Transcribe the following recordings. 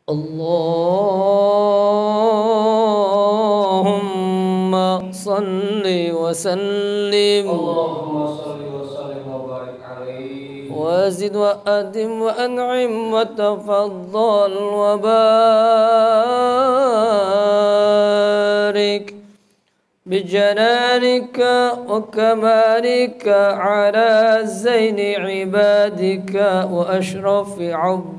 اللهم صل وسلم عليه وزد وأدم وأنعم وتفضل وبارك بجلالك وكمالك على زين عبادك وأشرف عبادك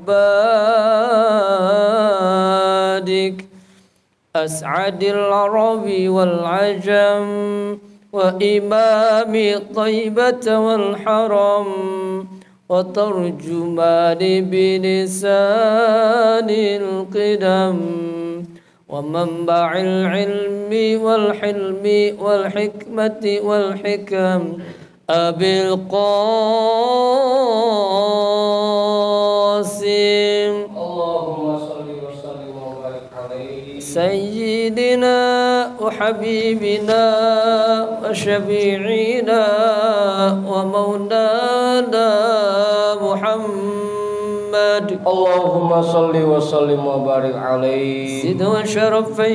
أسعد العرب والعجم وإمام طيبة والحرم وترجمان بلسان القدم ومنبع العلم والحلم والحكمة والحكم أبي القاسم اللهم صل وسلم وبارك عليه سيدنا وحبيبنا وشفيعنا ومولانا محمد اللهم صل وسلم وبارك عليه زد وشرفا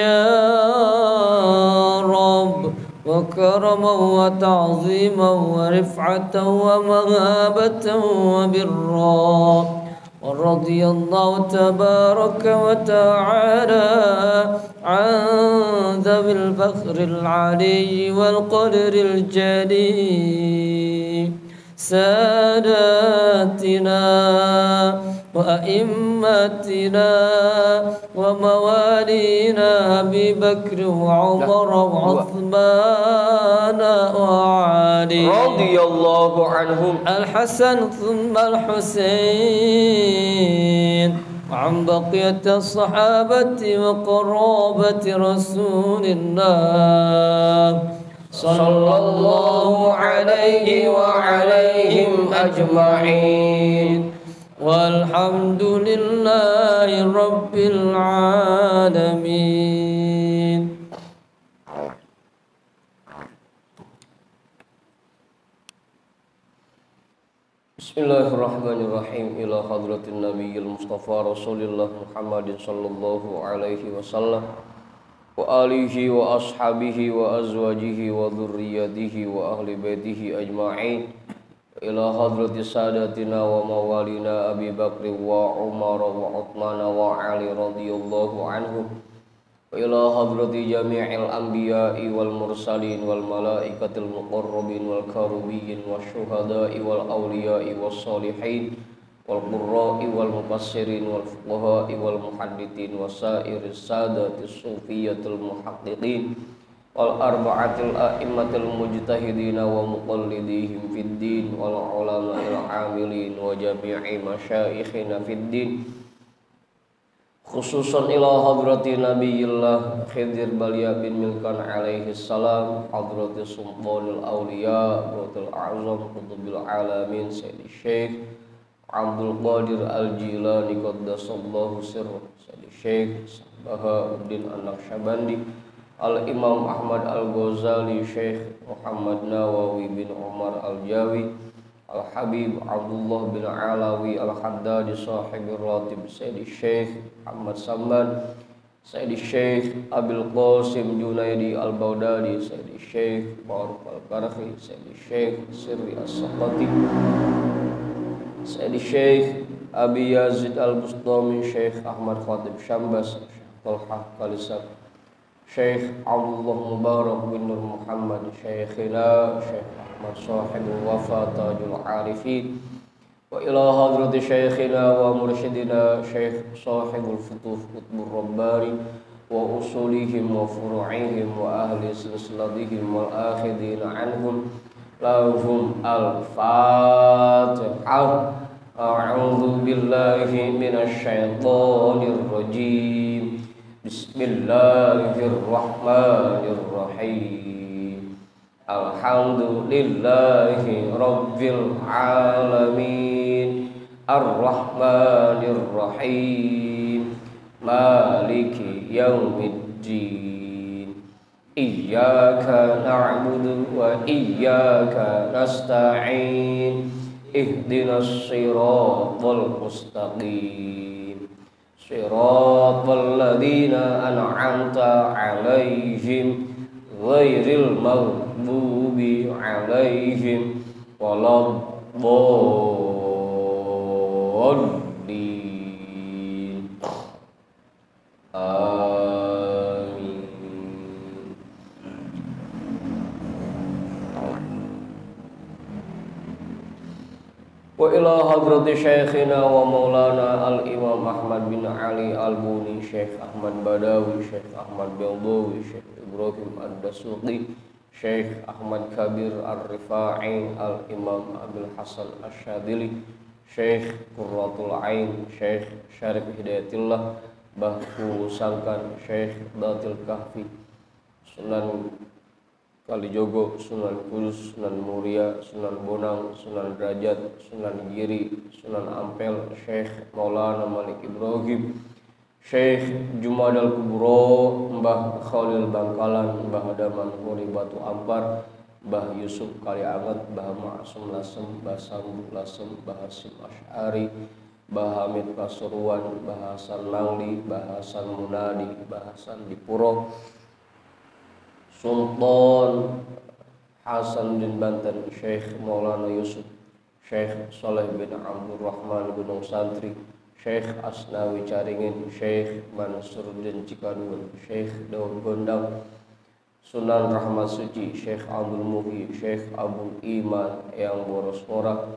يا رب وكرما وتعظيما ورفعة ومهابة وبرا ورضي الله تبارك وتعالى عن ذوي الفخر العلي والقدر الجليل ساداتنا وأئمتنا وموالينا أبي بكر وعمر وعثمان وعلي رضي الله عنهم الحسن ثم الحسين وعن بقية الصحابة وقرابة رسول الله صلى الله عليه وعليهم أجمعين والحمد لله رب العالمين. Bismillahirrahmanirrahim. Ila hadratin nabiyil mustafa rasulillah Muhammadin sallallahu alaihi wasallam wa alihi wa ashabihi wa azwajihi wa dhurriyyatihi wa ahli baitihi ajma'in. Ila hadrati sadatina wa mawalina Abi Bakr wa Umar wa Uthman wa Ali radhiyallahu anhum. Wa ila hadrati jami'il anbiya'i wal mursalin wal malaikatil muqarrabin wal karubiyyin wasyuhada'i wal awliya'i was salihin wal qurra'i wal mufassirin wal fuqaha'i wal muhaddithin wasairis sadatis sufiyatil muhaqqiqin wal arba'atil a'immatil mujtahidin wa muqallidihim fid din wal ulama'il 'amilin wa jami'i masyayikhina fid din khususan ila hadrati nabiyillah Khidir Balya bin Milkan alaihi salam hadrati sultanil awliya Qutbil A'zam Qutbil Alamin Sayyidi Syekh Abdul Qadir Al-Jilani qaddasallahu sirruh Sayyidi Syekh Bahauddin An-Naqsyabandi Al-Imam Ahmad Al-Ghazali Syekh Muhammad Nawawi bin Umar Al-Jawi Al-Habib Abdullah bin Alawi Al-Haddadi Sahibir Ratib Sayyidi Syekh Muhammad Samban Sayyidi Syekh Abil Qasim Junaidi Al-Baudadi Sayyidi Syekh Baruk Al-Karhi Sayyidi Syekh Sirri As-Saqati Sayyidi Syekh Abi Yazid Al-Bustami Syekh Ahmad Khatib Syambas Syekh Talhah Kalisab Syekh Abdullah Mubarak bin Nur Muhammad Syekhina Syekh Ahmad Sahibul Wafa Tajul Arifin wa ila hadrati Syekhina wa mursyidina Syekh Sahibul Futuh Qutbur Rabbani wa usulihim wa furu'ihim wa ahli silsilatihim wal akhidina anhum lahum al-Fatihah. A'udzu billahi minasy syaithanir rajim. Bismillahirrahmanirrahim. Alhamdulillahi rabbil alamin. Ar-Rahmanir Rahim. Maliki yaumiddin. Iyyaka na'budu wa iyyaka nasta'in. Ihdinas siratal mustaqim. Shiratal ladzina an'amta 'alaihim ghairil maghdubi 'alaihim waladdallin. Amin. Wa ila hadrati syekhina wa maulana al-imam Ahmad bin Ali al-Buni, Syekh Ahmad Badawi, Syekh Ahmad Beldawi, Syekh Ibrahim ad-Dasuqi, Syekh Ahmad Kabir ar-Rifa'i, al-imam Abil Hasan Asyadili, Syekh Qurratul Ain, Syekh Syarif Hidayatillah, Bahku Sangkan, Syekh Datil Kahfi, Sunan Kalijogo, Sunan Kudus, Sunan Muria, Sunan Bonang, Sunan Derajat, Sunan Giri, Sunan Ampel, Syekh Maulana Malik Ibrahim, Syekh Jumadal Kubro, Mbah Khalil Bangkalan, Mbah Daman Huri Batu Ampar, Mbah Yusuf Kalianget, Mbah Ma'asum Lasem, Mbah Sambu Lasem, Mbah Hasim Asy'ari, Mbah Hamid Pasuruan, Mbah Hasan Langli, Mbah Hasan Munadi, Mbah Hasan Dipuro, Sultan Hasan bin Banten, Syekh Maulana Yusuf, Syekh Saleh bin Abdul Rahman Gunung Santri, Syekh Asnawi Caringin, Syekh Mansur bin Cikadun, Syekh Daud Gondang, Sunan Rahmat Suci, Syekh Abdul Muhi, Syekh Abdul Iman Eyang Borosmora,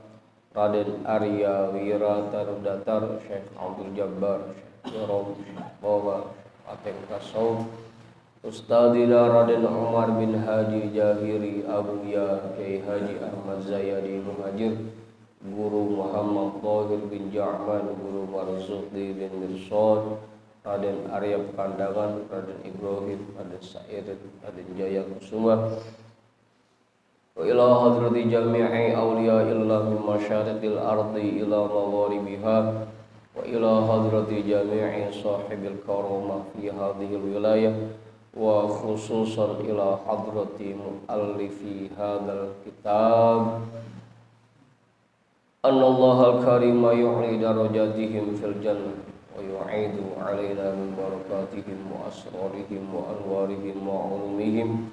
Raden Arya Wiratarudatar, Syekh Abdul Jabbar, Syekh Yarom, Syekh Bawa, Ateng Kasau, Ustadzina Raden Umar bin Haji Jahiri Abuya, Kiai Haji Ahmad Zayadi Muhajir, Guru Muhammad Thahir bin Ja'man, Guru Marzuqi bin Mirsad, Raden Arya Pekandangan, Raden Ibrahim, Raden Sa'id, Raden Jaya Kusuma. Wa ila hadrati jami'i awliya illah min masyariqil ardi ila magharibiha, wa ila hadrati jami'i sahibil karamah fi hadhil wilayah, wa khususan ila hadrati muallifi hadzal kitab, annallaha al-karima yu'li darajatihim fil jannah wa yu'idu alaina min barakatihim wa asrarihim wa anwarihim wa ulumihim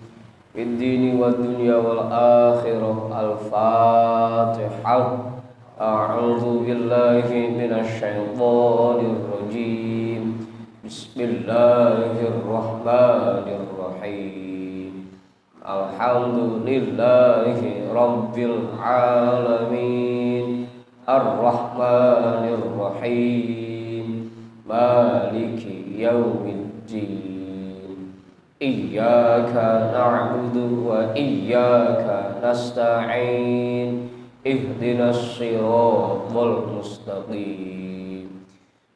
fid dini wad dunya wal akhirah. Al-Fatihah. A'udzu billahi minasy syaithanir rajim. Bismillahirrahmanirrahim. Alhamdulillahi rabbil alamin. Ar-Rahmanir-Rahim. Maliki yaumiddin. Iyyaka na'budu wa iyyaka nasta'in. Ihdinas siratal mustaqim.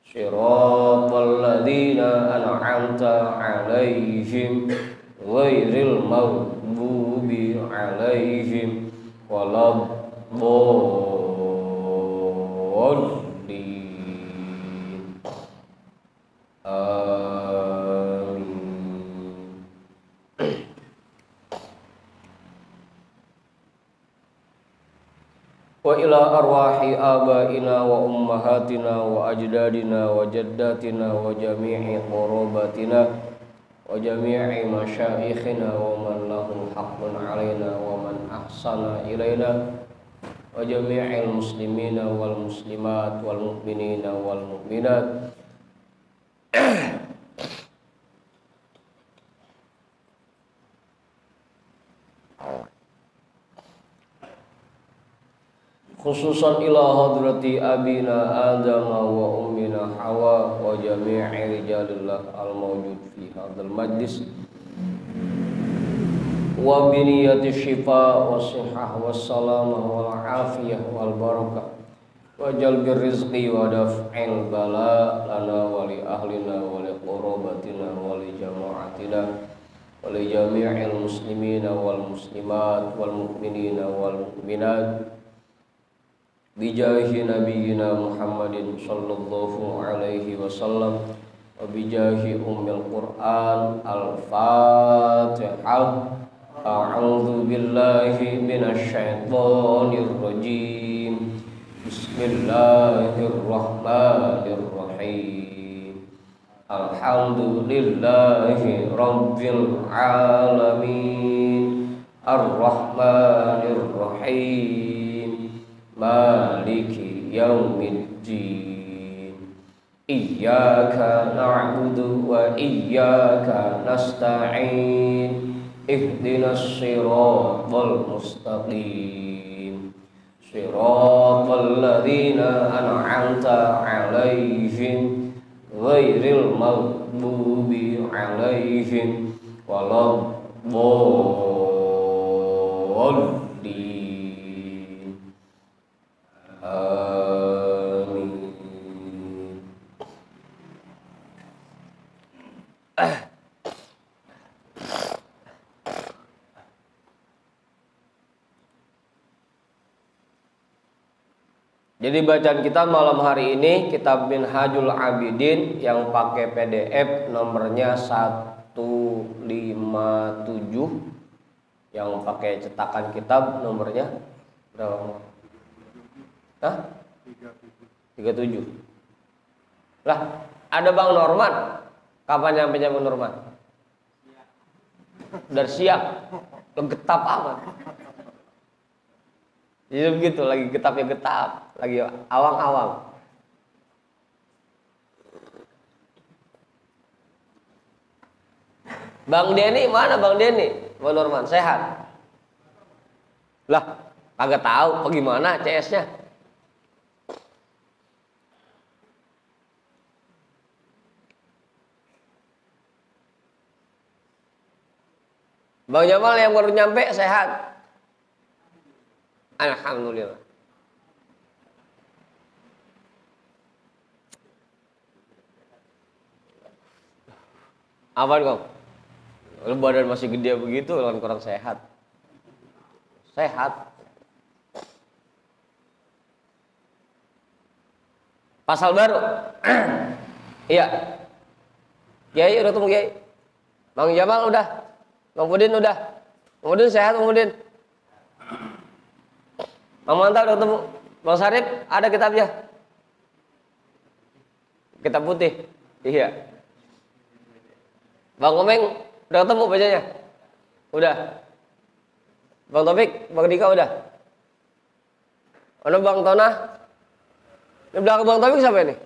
Shiratal ladzina an'amta 'alaihim ghairil maghdubi 'alaihim waladdallin. Amin. Wa ila arwahi abaina wa ummahatina wa ajdadina wa jaddatina wa jami'i qurabatina wa jami'i masyaikhina wa man lahu haqqun alaina wa man ahsana ilaina wa jami'il muslimina wal muslimat wal mu'minina wal mu'minat khususan ila hadrati abina Adam wa ummina Hawa wa jami'i rijalillah al-mawjud fi hadzal majlis wa biniyati syifa wa sihah wa salamah wal afiyah wal barakah wa jalbir rizqi wa daf'il bala lana wa li ahlina wa li qurabatina wa li jama'atina wa li jami'il muslimina wal muslimat wal mu'minina wal mu'minat bijahi nabiyina Muhammadin sallallahu alaihi wasallam wa bijahi ummil Qur'an. Al-Fatihah. A'udzu billahi minasy syaithanir rajim. Bismillahirrahmanirrahim. Alhamdulillahi Rabbil Alamin Ar-Rahmanir Rahim Maliki Yaumiddin Iyyaka na'budu wa iyyaka nasta'in Ihdinas siratal mustaqim Siratal ladzina an'amta 'alaihim ghairil maghdubi 'alaihim waladdallin. Amin. Jadi bacaan kita malam hari ini kitab Minhajul Abidin yang pakai PDF nomornya 157, yang pakai cetakan kitab nomornya berapa? Hah? 37. Lah, ada Bang Norman. Kapan nyampenya Bang Norman? Udah siap. Getap amat. Jadi begitu, lagi getapnya getap, lagi awang-awang. Bang Denny mana Bang Denny? Bang Norman sehat? Lah, kagak tahu bagaimana CS-nya. Bang Jamal yang baru nyampe sehat? Alhamdulillah. Apaan kau? Lu badan masih gede begitu, kan kurang sehat. Sehat. Pasal baru. Iya. Kiai udah ketemu Kiai. Bang Jamal udah. Bang Udin udah. Bang Udin sehat Bang Udin. Bang Mantap udah ketemu. Bang Sarip ada kitabnya. Kitab putih. Iya. Bang Komeng udah ketemu bacanya. Udah. Bang Taufik, Bang Dika udah. Ada Bang Tonah. Ini belakang Bang Taufik siapa ini?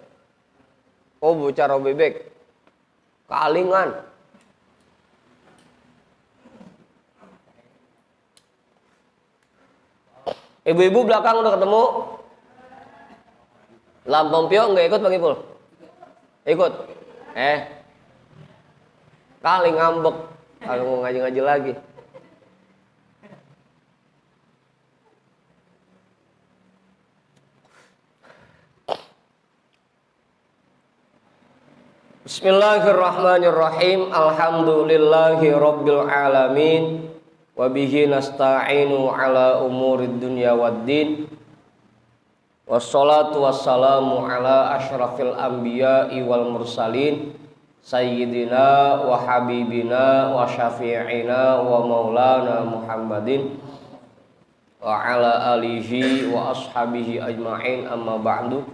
Oh, bocah roh bebek. Kalingan. Ibu-ibu belakang udah ketemu. Lampung Pio nggak ikut Bang Ipul? Ikut. Kali ngambek kalau mau ngaji-ngaji lagi. Bismillahirrahmanirrahim. Alhamdulillahi rabbil alamin. Wabihi nasta'inu ala umurid dunya waddin. Wassalatu wassalamu ala asyrafil anbiya'i wal mursalin Sayyidina wa habibina wa syafi'ina wa maulana Muhammadin wa ala alihi wa ashabihi ajma'in, amma ba'du.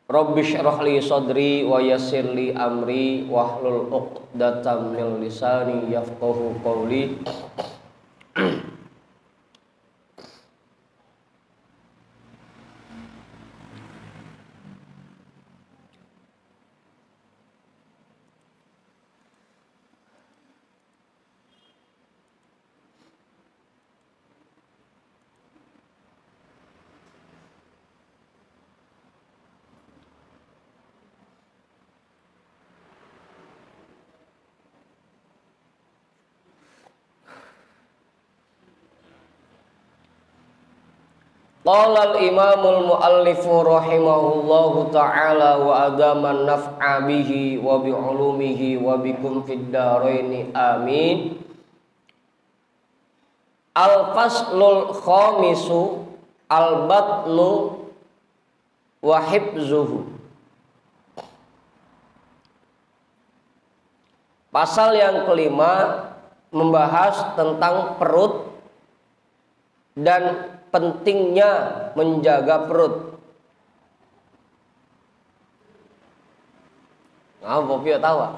Rabbi syrah li sadri wa yassir li amri wahlul 'uqdatam min lisani yafqahu qawli. Qala al-imamul muallifu rahimahullahu ta'ala wa adaman naf'a bihi wa bi'ulumihi wa bikum fid dharaini amin. Al-faslul khamisu al-batnu wa hibzuhu. Pasal yang kelima membahas tentang perut dan pentingnya menjaga perut. Popio tahu gak?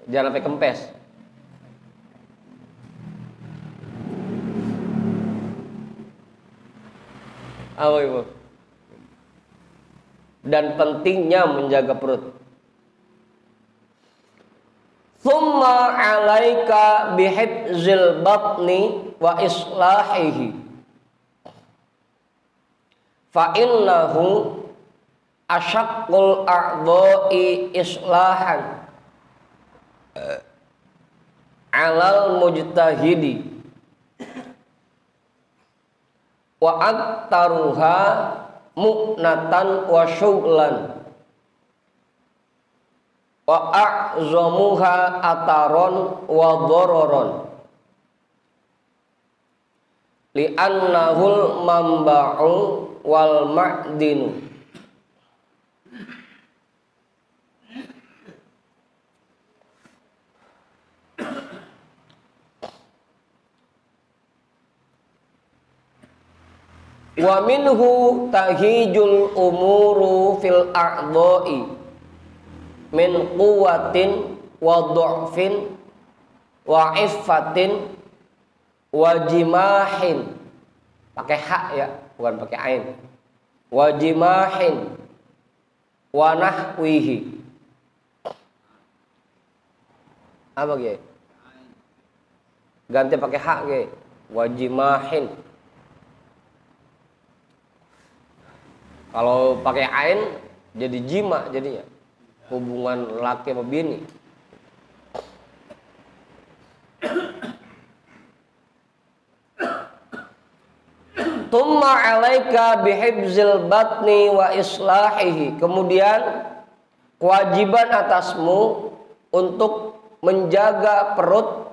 Jangan sampai kempes. Apa ibu? Dan pentingnya menjaga perut. Thumma 'alaika bihifzil batni wa islahihi. Fa innahu asyaqqul a'dha'i islahan 'alal mujtahidi wa aktaruha mu'natan wa syughlan wa a'zamuha ataron wa dhararon li'annahul mamba'u wal ma'dinu. Wa minhu tahijul umuru fil a'dha'i min quwwatin wa du'fin wa iffatin wa jimahin. Pakai hak ya, bukan pakai ain. Wa jimahin wa nahwihi. Apa ge? Ganti pakai hak ge. Wa jimahin. Kalau pakai ain jadi jima jadinya. Hubungan laki sama bini. Tumma 'alaika bihifzil batni wa islahihi. Kemudian kewajiban atasmu untuk menjaga perut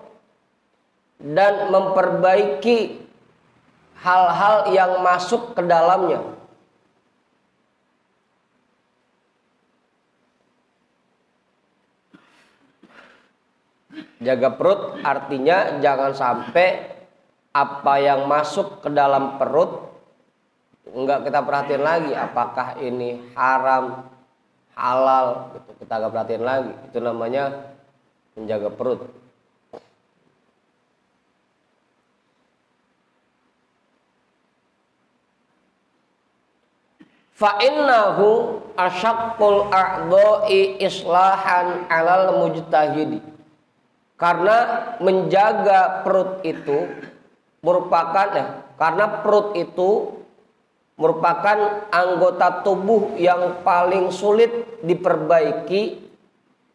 dan memperbaiki hal-hal yang masuk ke dalamnya. Jaga perut artinya jangan sampai apa yang masuk ke dalam perut enggak kita perhatiin lagi, apakah ini haram, halal, gitu. Kita enggak perhatiin lagi. Itu namanya menjaga perut. Fa innahu asyaqqul a'dha'i islahan 'alal mujtahidi. Karena menjaga perut itu merupakan anggota tubuh yang paling sulit diperbaiki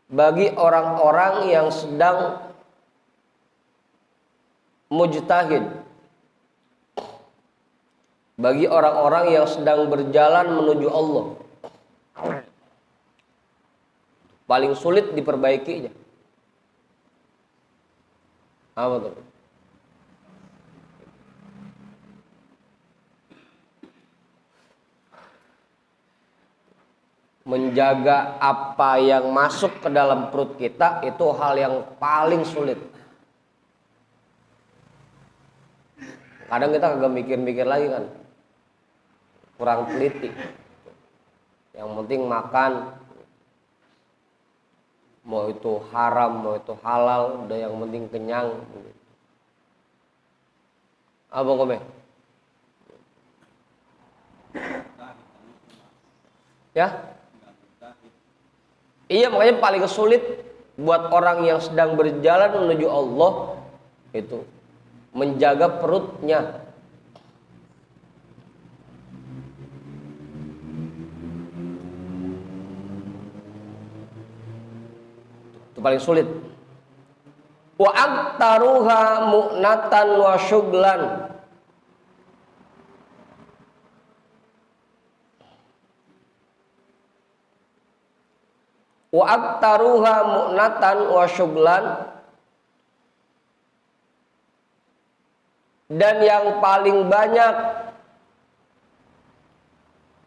bagi orang-orang yang sedang mujtahid, bagi orang-orang yang sedang berjalan menuju Allah. Paling sulit diperbaikinya. Apa tuh? Menjaga apa yang masuk ke dalam perut kita itu hal yang paling sulit. Kadang kita kagak mikir-mikir lagi kan, kurang teliti. Yang penting makan, mau itu haram, mau itu halal, udah yang penting kenyang. Apa ngomong? Ya? Iya, makanya paling sulit buat orang yang sedang berjalan menuju Allah itu menjaga perutnya. Paling sulit. Wa aktaruha mu'natan wa syughlan. Wa aktaruha mu'natan wa syughlan. Dan yang paling banyak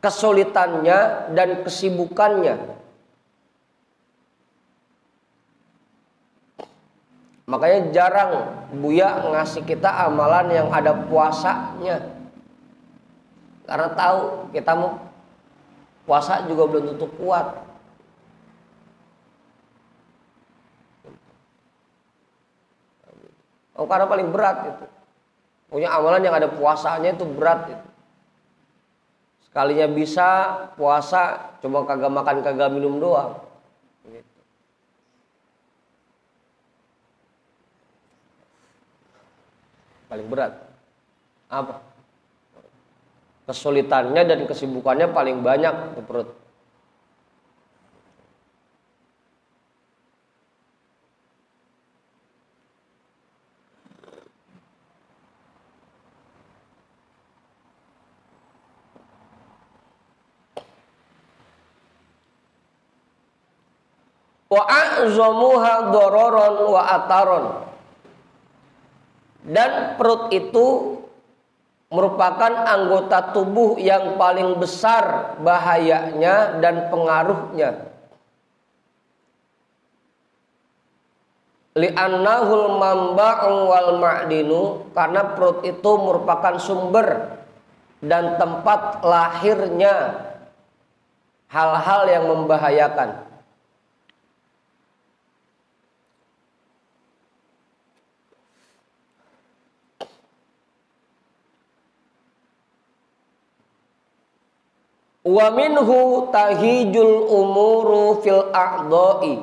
kesulitannya dan kesibukannya Makanya jarang Buya ngasih kita amalan yang ada puasanya. Karena tahu kita mau puasa juga belum tentu kuat. Oh, karena paling berat itu. Punya amalan yang ada puasanya itu berat itu. Sekalinya bisa puasa cuma kagak makan kagak minum doang. Gitu. Paling berat. Apa? Kesulitannya dan kesibukannya paling banyak di perut. Wa a'zamuha dororon wa ataron. Dan perut itu merupakan anggota tubuh yang paling besar bahayanya dan pengaruhnya. Li'annahul mamba'u wal ma'dinu, karena perut itu merupakan sumber dan tempat lahirnya hal-hal yang membahayakan. Wa minhu tahijul umuru fil a'dha'i.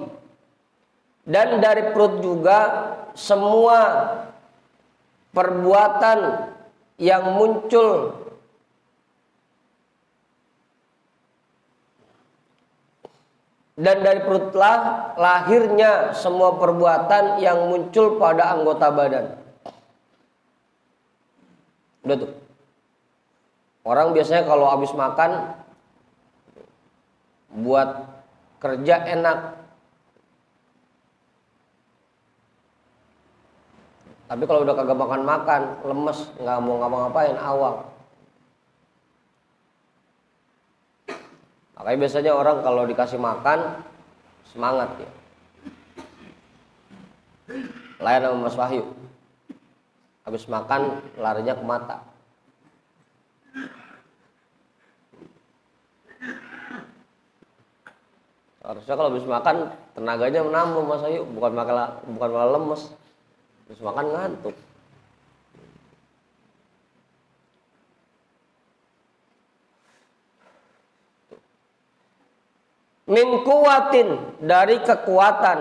Dan dari perut juga semua perbuatan yang muncul dan dari perutlah lahirnya semua perbuatan yang muncul pada anggota badan. Udah tuh. Orang biasanya kalau habis makan buat kerja enak, tapi kalau udah kagak makan lemes, nggak mau ngapa-ngapain, awal. Makanya biasanya orang kalau dikasih makan semangat ya. Lain sama Mas Wahyu, habis makan larinya ke mata. Harusnya kalau habis makan tenaganya menambah Mas Ayu, bukan malah lemes. Habis makan ngantuk. Min kuwatin, dari kekuatan,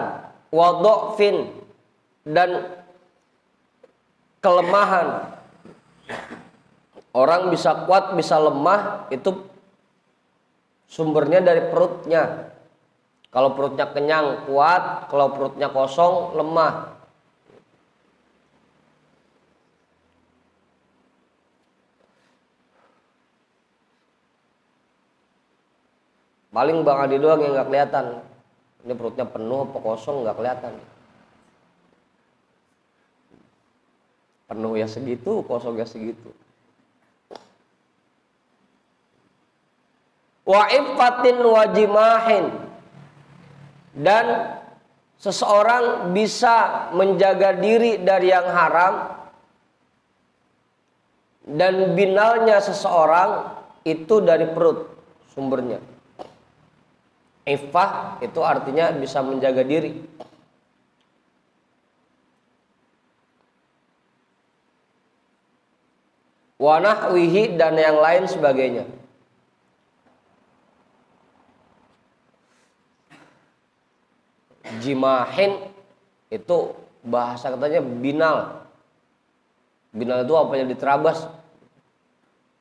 wa dha'fin, dan kelemahan. Orang bisa kuat, bisa lemah, itu sumbernya dari perutnya. Kalau perutnya kenyang, kuat. Kalau perutnya kosong, lemah. Paling Bang Adi doang yang nggak kelihatan. Ini perutnya penuh apa kosong nggak kelihatan. Penuh ya segitu, kosong ya segitu. Wa iffatin wa jimahin. Dan seseorang bisa menjaga diri dari yang haram, dan binalnya seseorang itu dari perut sumbernya. Iffah itu artinya bisa menjaga diri. Wa nahwihi, dan yang lain sebagainya. Jimahin itu bahasa katanya binal. Binal itu apa yang diterabas?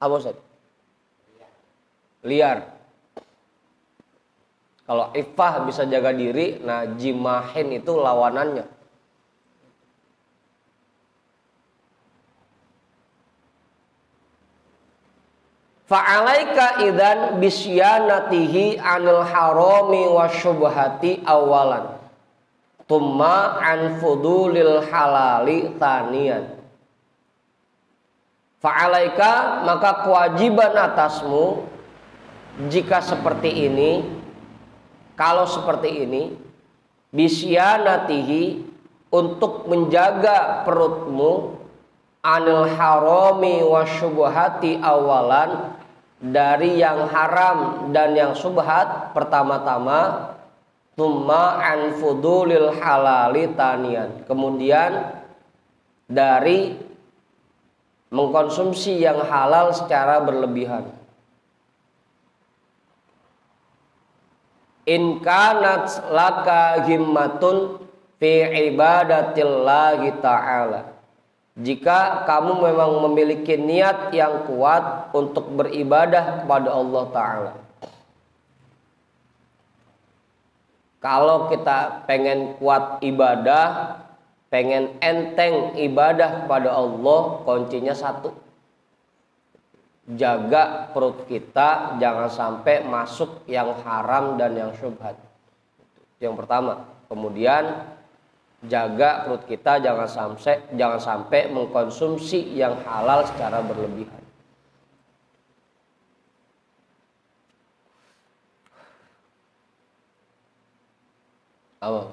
Apa Ustaz? Liar. Kalau iffah bisa jaga diri, nah jimahin itu lawanannya. Fa'alaika idzan bisyanatihi 'anil harami wasyubhati awalan. Tumma an fudulil halali taniyan. Fa'alaika, maka kewajiban atasmu jika seperti ini, kalau seperti ini, bisyanatihi, untuk menjaga perutmu anil harami wasyubhati awalan, dari yang haram dan yang subhat pertama-tama, tsumma an fudulil halali tanian, kemudian dari mengkonsumsi yang halal secara berlebihan. In kanat laka himmatun fi ibadatillahi ta'ala, jika kamu memang memiliki niat yang kuat untuk beribadah kepada Allah Ta'ala. Kalau kita pengen kuat ibadah, pengen enteng ibadah kepada Allah, kuncinya satu: jaga perut kita jangan sampai masuk yang haram dan yang syubhat. Yang pertama. Kemudian jaga perut kita jangan sampai mengkonsumsi yang halal secara berlebihan. Apa?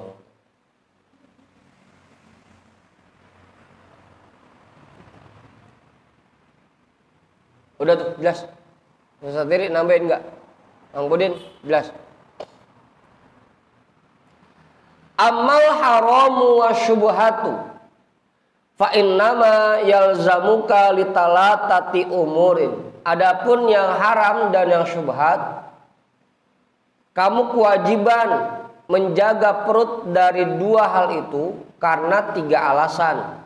Udah tuh, jelas. Ustaz Tiri nambahin enggak? Bang Budin, jelas. Amal haramu wa syubhatu fa innama yalzamuka litalatati umurin. Adapun yang haram dan yang syubhat, kamu kewajiban menjaga perut dari dua hal itu karena tiga alasan.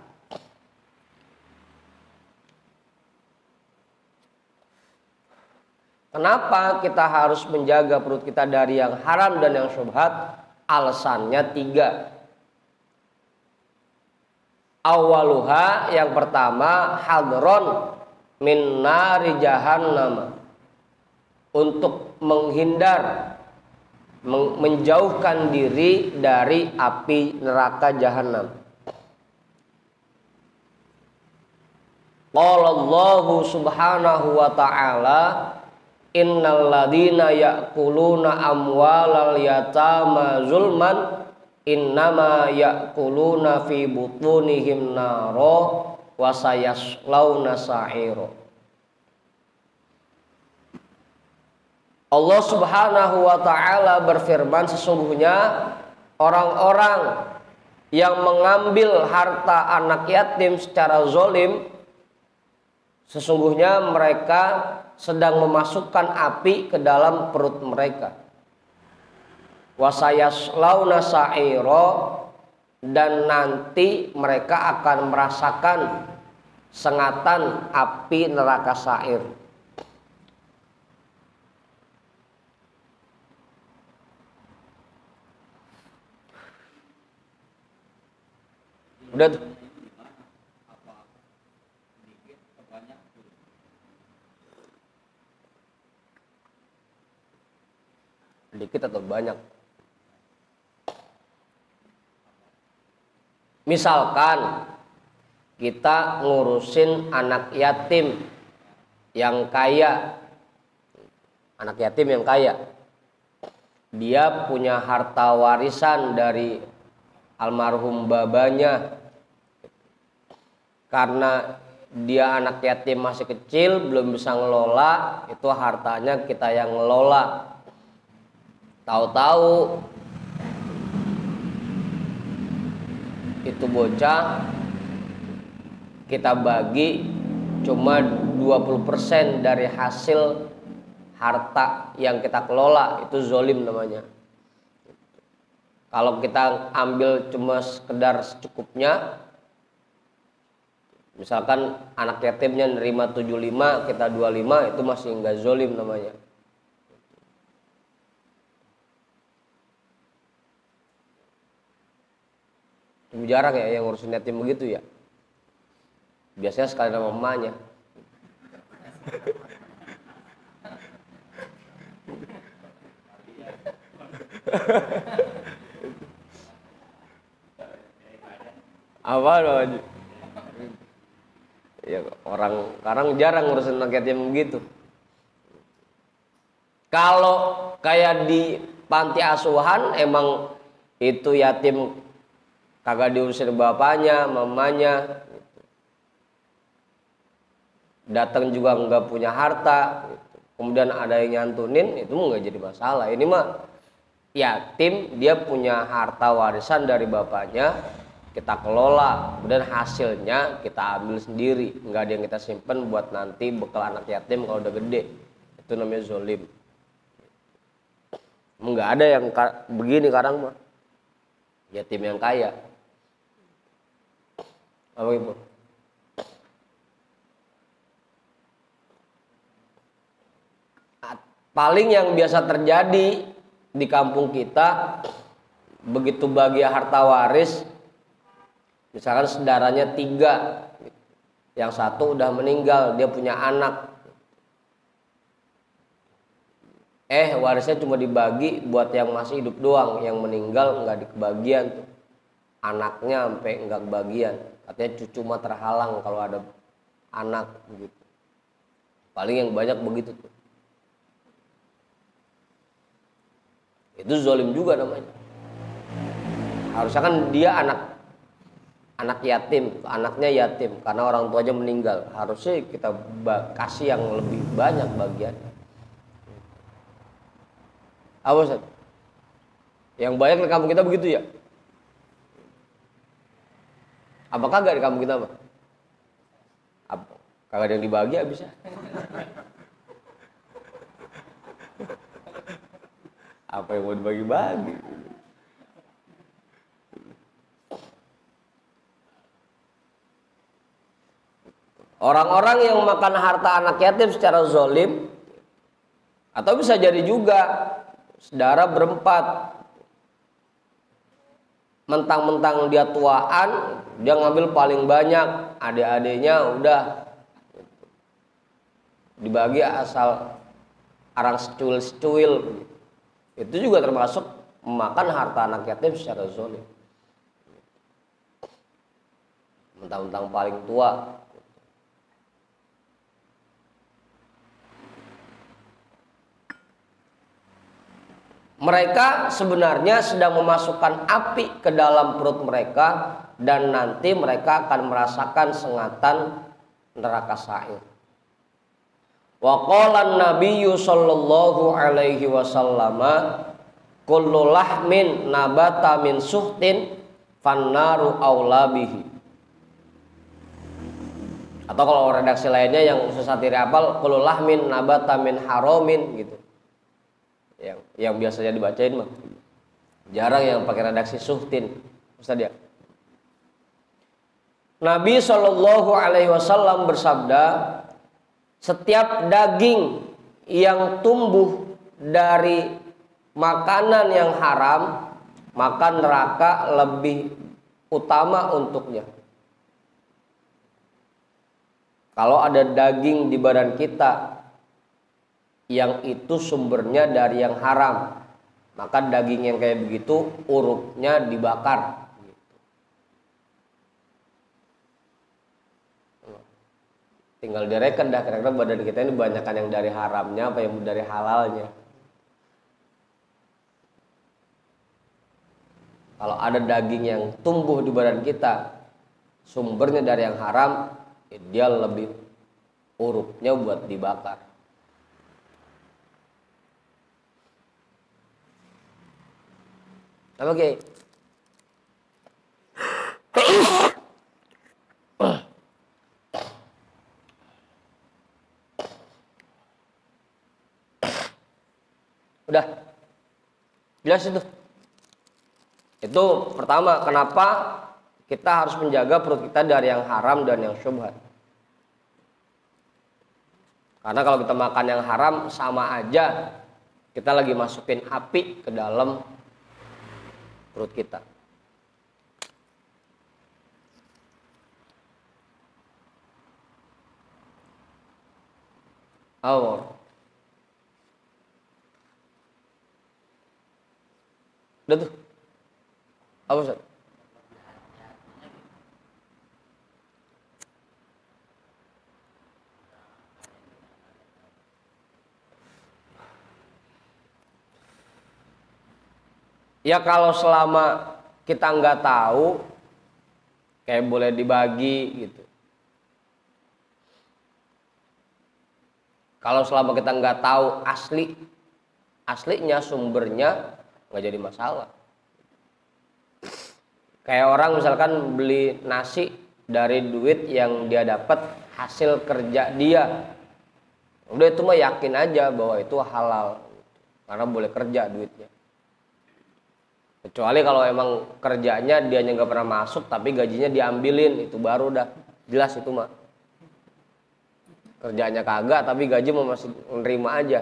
Kenapa kita harus menjaga perut kita dari yang haram dan yang syubhat? Alasannya tiga. Awaluha, yang pertama, hadron min nari jahannam, untuk menghindar, menjauhkan diri dari api neraka jahanam. Qala Allahu subhanahu wa ta'ala, innal ladina ya'kuluna amwalal yatama zulman innama ya'kuluna fi butunihim naro wa sayaslawna sa'iro. Allah subhanahu wa ta'ala berfirman, sesungguhnya orang-orang yang mengambil harta anak yatim secara zolim, sesungguhnya mereka sedang memasukkan api ke dalam perut mereka. Wasayaslauna sa'iro, dan nanti mereka akan merasakan sengatan api neraka sa'ir. Udah tuh. Dikit atau banyak? Misalkan kita ngurusin anak yatim yang kaya, dia punya harta warisan dari almarhum babanya. Karena dia anak yatim masih kecil, belum bisa ngelola, itu hartanya kita yang ngelola. Tahu-tahu itu bocah kita bagi cuma 20% dari hasil harta yang kita kelola, itu zolim namanya. Kalau kita ambil cuma sekedar secukupnya, misalkan anak yatimnya nerima 75, kita 25, itu masih enggak zolim namanya. Jarang ya yang ngurusin yatim begitu ya. Biasanya sekali sama emaknya. Apa loh? Ya, orang sekarang jarang ngurusin anak yatim begitu. Kalau kayak di panti asuhan emang itu yatim kagak diurusin bapaknya, mamanya, datang juga nggak punya harta, kemudian ada yang nyantunin, itu nggak jadi masalah. Ini mah yatim, dia punya harta warisan dari bapaknya, kita kelola, kemudian hasilnya kita ambil sendiri, nggak ada yang kita simpen buat nanti bekal anak yatim kalau udah gede. Itu namanya zolim. Nggak ada yang begini sekarang mah, yatim yang kaya. Apa itu? Paling yang biasa terjadi di kampung kita, begitu bagi harta waris, misalkan saudaranya 3, yang satu udah meninggal, dia punya anak, warisnya cuma dibagi buat yang masih hidup doang, yang meninggal nggak dikebagian tuh, anaknya sampai nggak kebagian, katanya cucu mah terhalang kalau ada anak gitu. Paling yang banyak begitu tuh. Itu zalim juga namanya. Harusnya kan dia anak yatim, anaknya yatim karena orang tuanya meninggal. Harusnya kita kasih yang lebih banyak bagiannya. Apa Ustaz? Yang banyak di kampung kita begitu ya? Apakah kagak di kampung kita, Pak? Kagak ada yang dibagi habisnya. Apa yang mau dibagi-bagi? Orang-orang yang makan harta anak yatim secara zalim, atau bisa jadi juga saudara berempat, mentang-mentang dia tuaan, dia ngambil paling banyak, adik-adiknya udah dibagi asal arang secuil-secuil. Itu juga termasuk memakan harta anak yatim secara zalim. Mentang-mentang paling tua. Mereka sebenarnya sedang memasukkan api ke dalam perut mereka, dan nanti mereka akan merasakan sengatan neraka sa'ir. Wa qala an-nabiyyu sallallahu alaihi wasallam, kullu lahmin nabata min suhtin fannaru aula bihi. Atau kalau redaksi lainnya yang susah dirapal, kullu lahmin nabata min haramin gitu. Yang biasanya dibacain mah. Jarang yang pakai redaksi suhtin. Ustaz ya. Nabi sallallahu alaihi wasallam bersabda, setiap daging yang tumbuh dari makanan yang haram, maka neraka lebih utama untuknya. Kalau ada daging di badan kita yang itu sumbernya dari yang haram, maka daging yang kayak begitu urupnya dibakar. Tinggal direken dah kira-kira badan kita ini banyakkan yang dari haramnya apa yang dari halalnya. Kalau ada daging yang tumbuh di badan kita sumbernya dari yang haram, dia lebih urupnya buat dibakar. Oke. Udah jelas itu. Itu pertama, kenapa kita harus menjaga perut kita dari yang haram dan yang syubhat. Karena kalau kita makan yang haram sama aja kita lagi masukin api ke dalam perut kita. Awal. Udah tuh. Apa Ustaz? Ya kalau selama kita nggak tahu, kayak boleh dibagi gitu. Kalau selama kita nggak tahu aslinya sumbernya, nggak jadi masalah. Kayak orang misalkan beli nasi dari duit yang dia dapat hasil kerja dia, udah itu mah yakin aja bahwa itu halal karena boleh kerja duitnya. Kecuali kalau emang kerjanya dia nggak pernah masuk tapi gajinya diambilin, itu baru udah jelas itu mah kerjanya kagak tapi gaji mau masih menerima aja.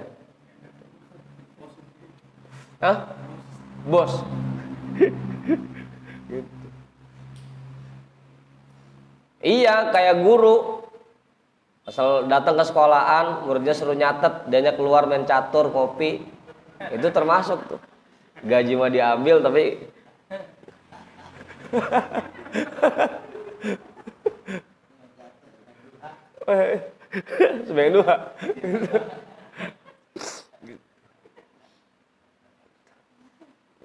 Hah? Bos. Gitu. Iya, kayak guru asal datang ke sekolahan, muridnya suruh nyatet, dianya keluar main catur, kopi, itu termasuk tuh. Gaji mah diambil tapi sebagai dua.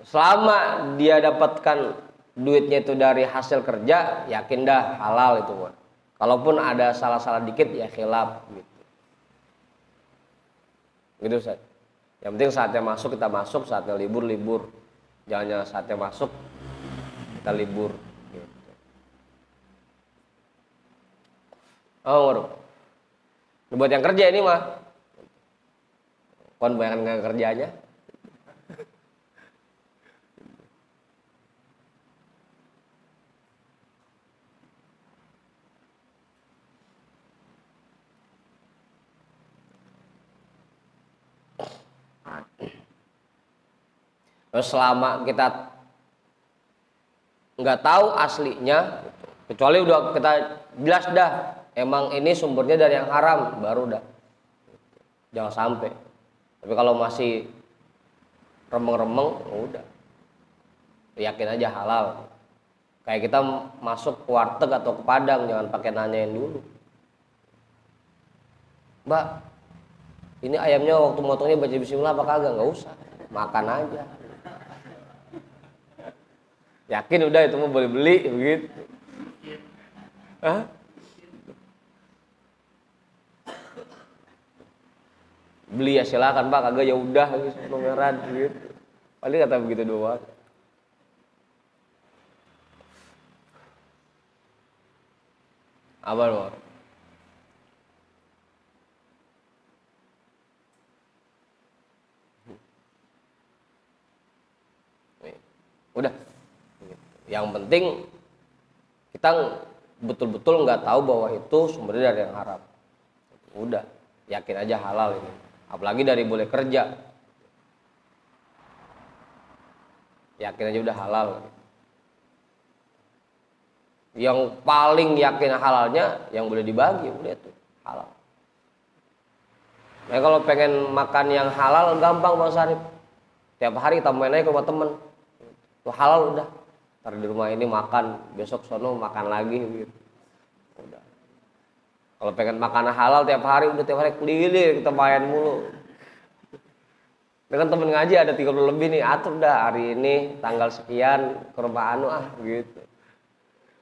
Selama dia dapatkan duitnya itu dari hasil kerja, yakin dah halal itu mah. Kalaupun ada salah-salah dikit ya khilaf gitu. Gitu Ustaz. Yang penting saatnya masuk kita masuk, saatnya libur libur. Jangan saatnya masuk kita libur gitu. Oh, buat yang kerja ini mah. Kon bayangkan nggak kerjanya. Terus selama kita nggak tahu aslinya, kecuali udah kita jelas dah emang ini sumbernya dari yang haram, baru dah jangan sampai. Tapi kalau masih remeng-remeng, udah yakin aja halal. Kayak kita masuk ke warteg atau ke Padang, jangan pakai nanyain dulu, Mbak, ini ayamnya waktu motongnya baca bismillah apa kagak? Nggak usah, makan aja. Yakin udah itu mau boleh beli begitu. Hah? Beli ya silakan Pak, kagak ya udah numeran gitu. Paling kata begitu doang. Apa loh? Udah. Yang penting kita betul-betul nggak tahu bahwa itu sumbernya dari yang haram. Udah, yakin aja halal ini. Apalagi dari boleh kerja. Yakin aja udah halal. Yang paling yakin halalnya yang boleh dibagi, udah tuh halal. Nah kalau pengen makan yang halal gampang Bang Sarip. Tiap hari kita main aja ke rumah temen. Tuh halal udah. Ntar di rumah ini makan, besok sono makan lagi gitu. Udah. Kalau pengen makan halal tiap hari, udah tiap hari keliling kita main mulu. Dengan temen ngaji ada 30 lebih nih, atur dah hari ini tanggal sekian ke rumah anu gitu.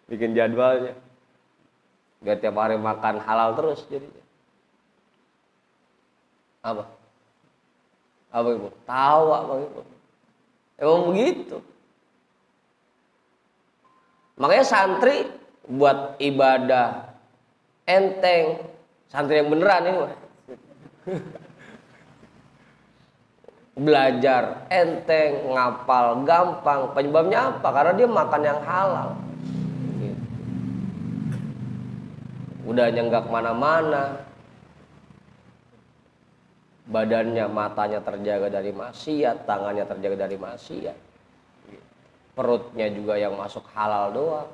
Bikin jadwalnya. Biar tiap hari makan halal terus jadinya. Apa? Apa Ibu? Tawa Bang Ibu. Emang begitu. Makanya santri buat ibadah enteng, santri yang beneran ini mah. Belajar enteng, ngapal gampang. Penyebabnya apa? Karena dia makan yang halal. Gitu. Udah nyenggak kemana-mana. Badannya, matanya terjaga dari maksiat, tangannya terjaga dari maksiat. Perutnya juga yang masuk halal doang.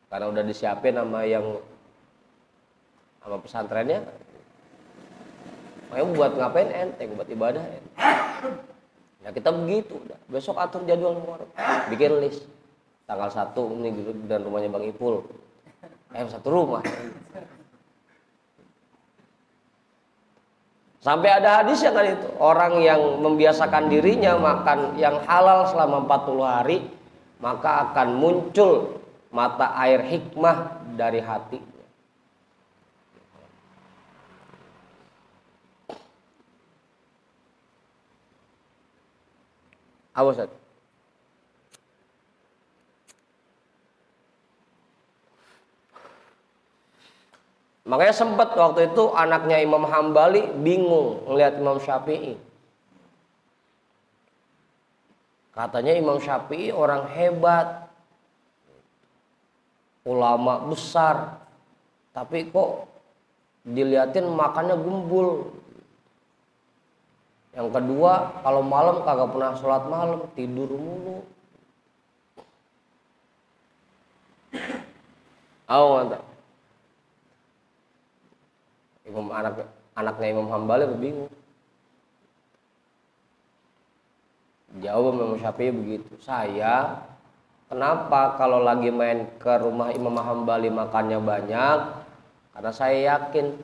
Karena udah disiapin sama pesantrennya. Makanya buat ngapain enteng, buat ibadah enteng. Ya kita begitu udah. Besok atur jadwal warung. Bikin list. Tanggal 1 ini gitu dan rumahnya Bang Ipul. Satu rumah. Sampai ada hadisnya kan itu, orang yang membiasakan dirinya makan yang halal selama 40 hari, maka akan muncul mata air hikmah dari hati. Apa Ustaz? Makanya sempat waktu itu anaknya Imam Hambali bingung melihat Imam Syafi'i. Katanya Imam Syafi'i orang hebat, ulama besar, tapi kok diliatin makannya gembul. Yang kedua, kalau malam kagak pernah sholat malam, tidur mulu. Mantap. Anaknya Imam Hambali bingung. Jawab Imam Syafi'i begitu. Saya kenapa kalau lagi main ke rumah Imam Hambali makannya banyak? Karena saya yakin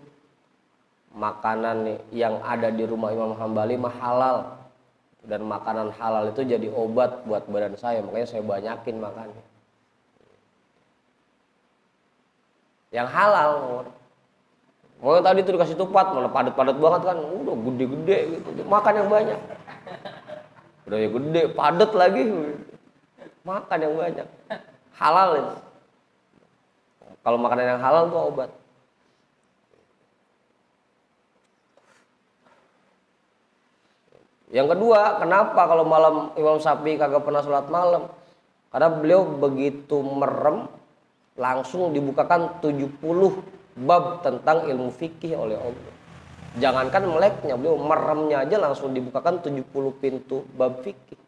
makanan yang ada di rumah Imam Hambali mah halal. Dan makanan halal itu jadi obat buat badan saya. Makanya saya banyakin makannya. Yang halal. Mau tadi tuh dikasih tupat, mana padat-padat banget kan, udah gede-gede gitu, makan yang banyak. Udah ya gede, padat lagi, makan yang banyak. Halal itu. Kalau makanan yang halal tuh obat. Yang kedua, kenapa kalau malam Imam Syafi'i kagak pernah sholat malam? Karena beliau begitu merem, langsung dibukakan 70 bab tentang ilmu fikih oleh Allah. Jangankan meleknya, beliau meremnya aja langsung dibukakan 70 pintu bab fikih.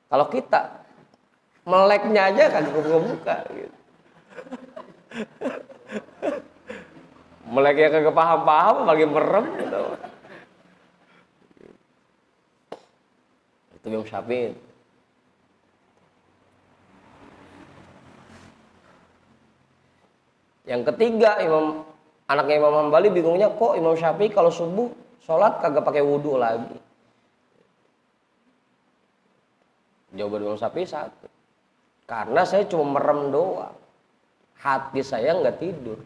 Kalau kita meleknya aja kagak buka gitu. Meleknya kagak paham-paham lagi merem gitu. Itu Imam Syafi'i. Yang ketiga, anaknya Imam Hambali bingungnya kok Imam Syafi'i kalau subuh sholat kagak pakai wudhu lagi. Jawaban Imam Syafi'i satu, karena saya cuma merem doang, hati saya nggak tidur.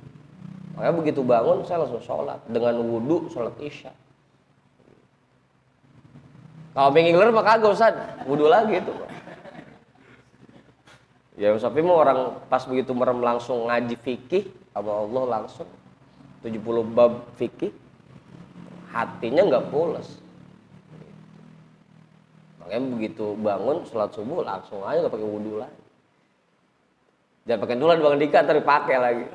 Makanya begitu bangun saya langsung sholat dengan wudhu, sholat isya. Kalau pengen ngiler mah kagak Ustaz, wudhu lagi itu. Ya Imam Syafi'i mau orang pas begitu merem langsung ngaji fikih sama Allah langsung 70 bab fikih, hatinya nggak pulas. Makanya begitu bangun sholat subuh langsung aja nggak pakai wudhu lagi. Jangan pakai dulu Bang Dika ntar dipakai lagi.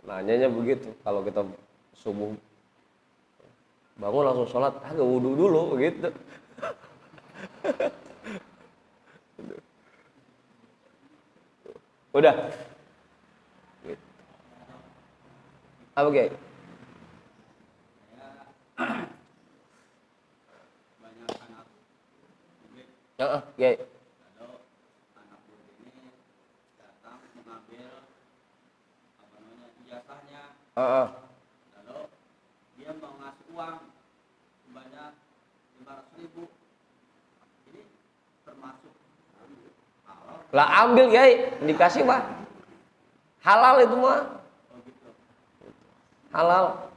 Nanyanya begitu, kalau kita subuh bangun langsung sholat agak wudhu dulu begitu. Udah gitu. Apa Gay? Banyak anak Gay. kalau anak murid ini datang mengambil ijazahnya, lalu dia mau ngasih uang sebanyak 500.000. Ini termasuk halal? Lah ambil Gay, dikasih mah halal itu mah. Oh gitu. Halal.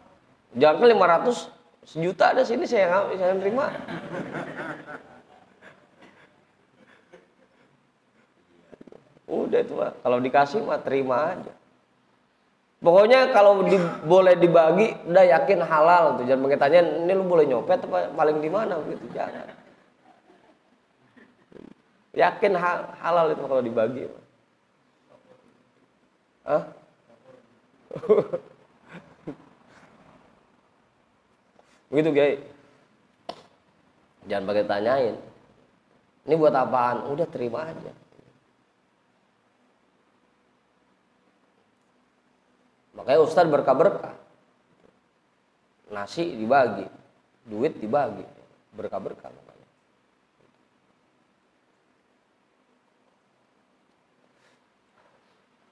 Jangan ke 500 sejuta ada sini saya terima. Udah itu mah, kalau dikasih mah terima aja. Pokoknya kalau boleh dibagi, udah yakin halal tuh. Jangan pakai tanya, ini lu boleh nyopet apa paling di mana gitu, jangan. Yakin halal itu kalau dibagi. Hah? Begitu guys. Jangan pakai tanyain. Ini buat apaan? Udah terima aja. Makanya Ustadz berkah-berkah. Nasi dibagi, duit dibagi, berkah-berkah makanya.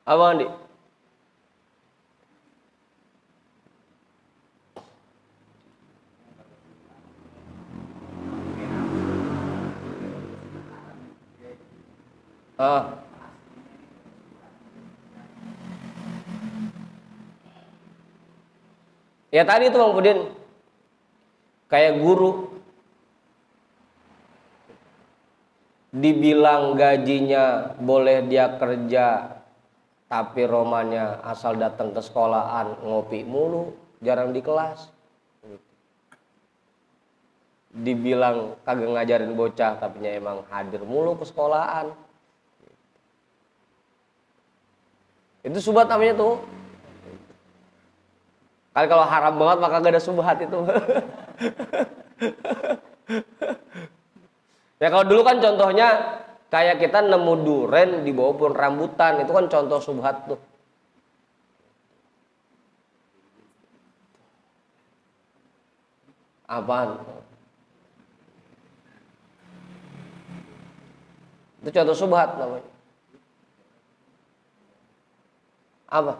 Apa Andi? Ah. Ya tadi itu Bang Pudin, kayak guru dibilang gajinya boleh dia kerja, tapi romannya asal datang ke sekolahan ngopi mulu, jarang di kelas. Dibilang kagak ngajarin bocah, tapi emang hadir mulu ke sekolahan. Itu subhat namanya tuh. Kali kalau haram banget maka gak ada subhat itu. Ya kalau dulu kan contohnya kayak kita nemu duren di bawah pohon rambutan, itu kan contoh subhat tuh. Apaan? Itu contoh subhat namanya. Apa?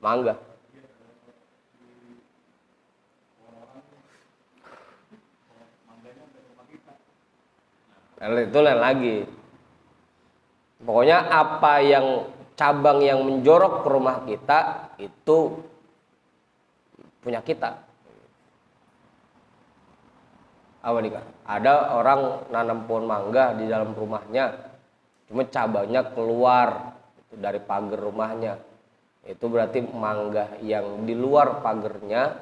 Mangga. Itu lain lagi. Pokoknya apa yang cabang yang menjorok ke rumah kita itu punya kita. Apa nih Kak? Ada orang nanam pohon mangga di dalam rumahnya, cuma cabangnya keluar dari pagar rumahnya. Itu berarti mangga yang di luar pagernya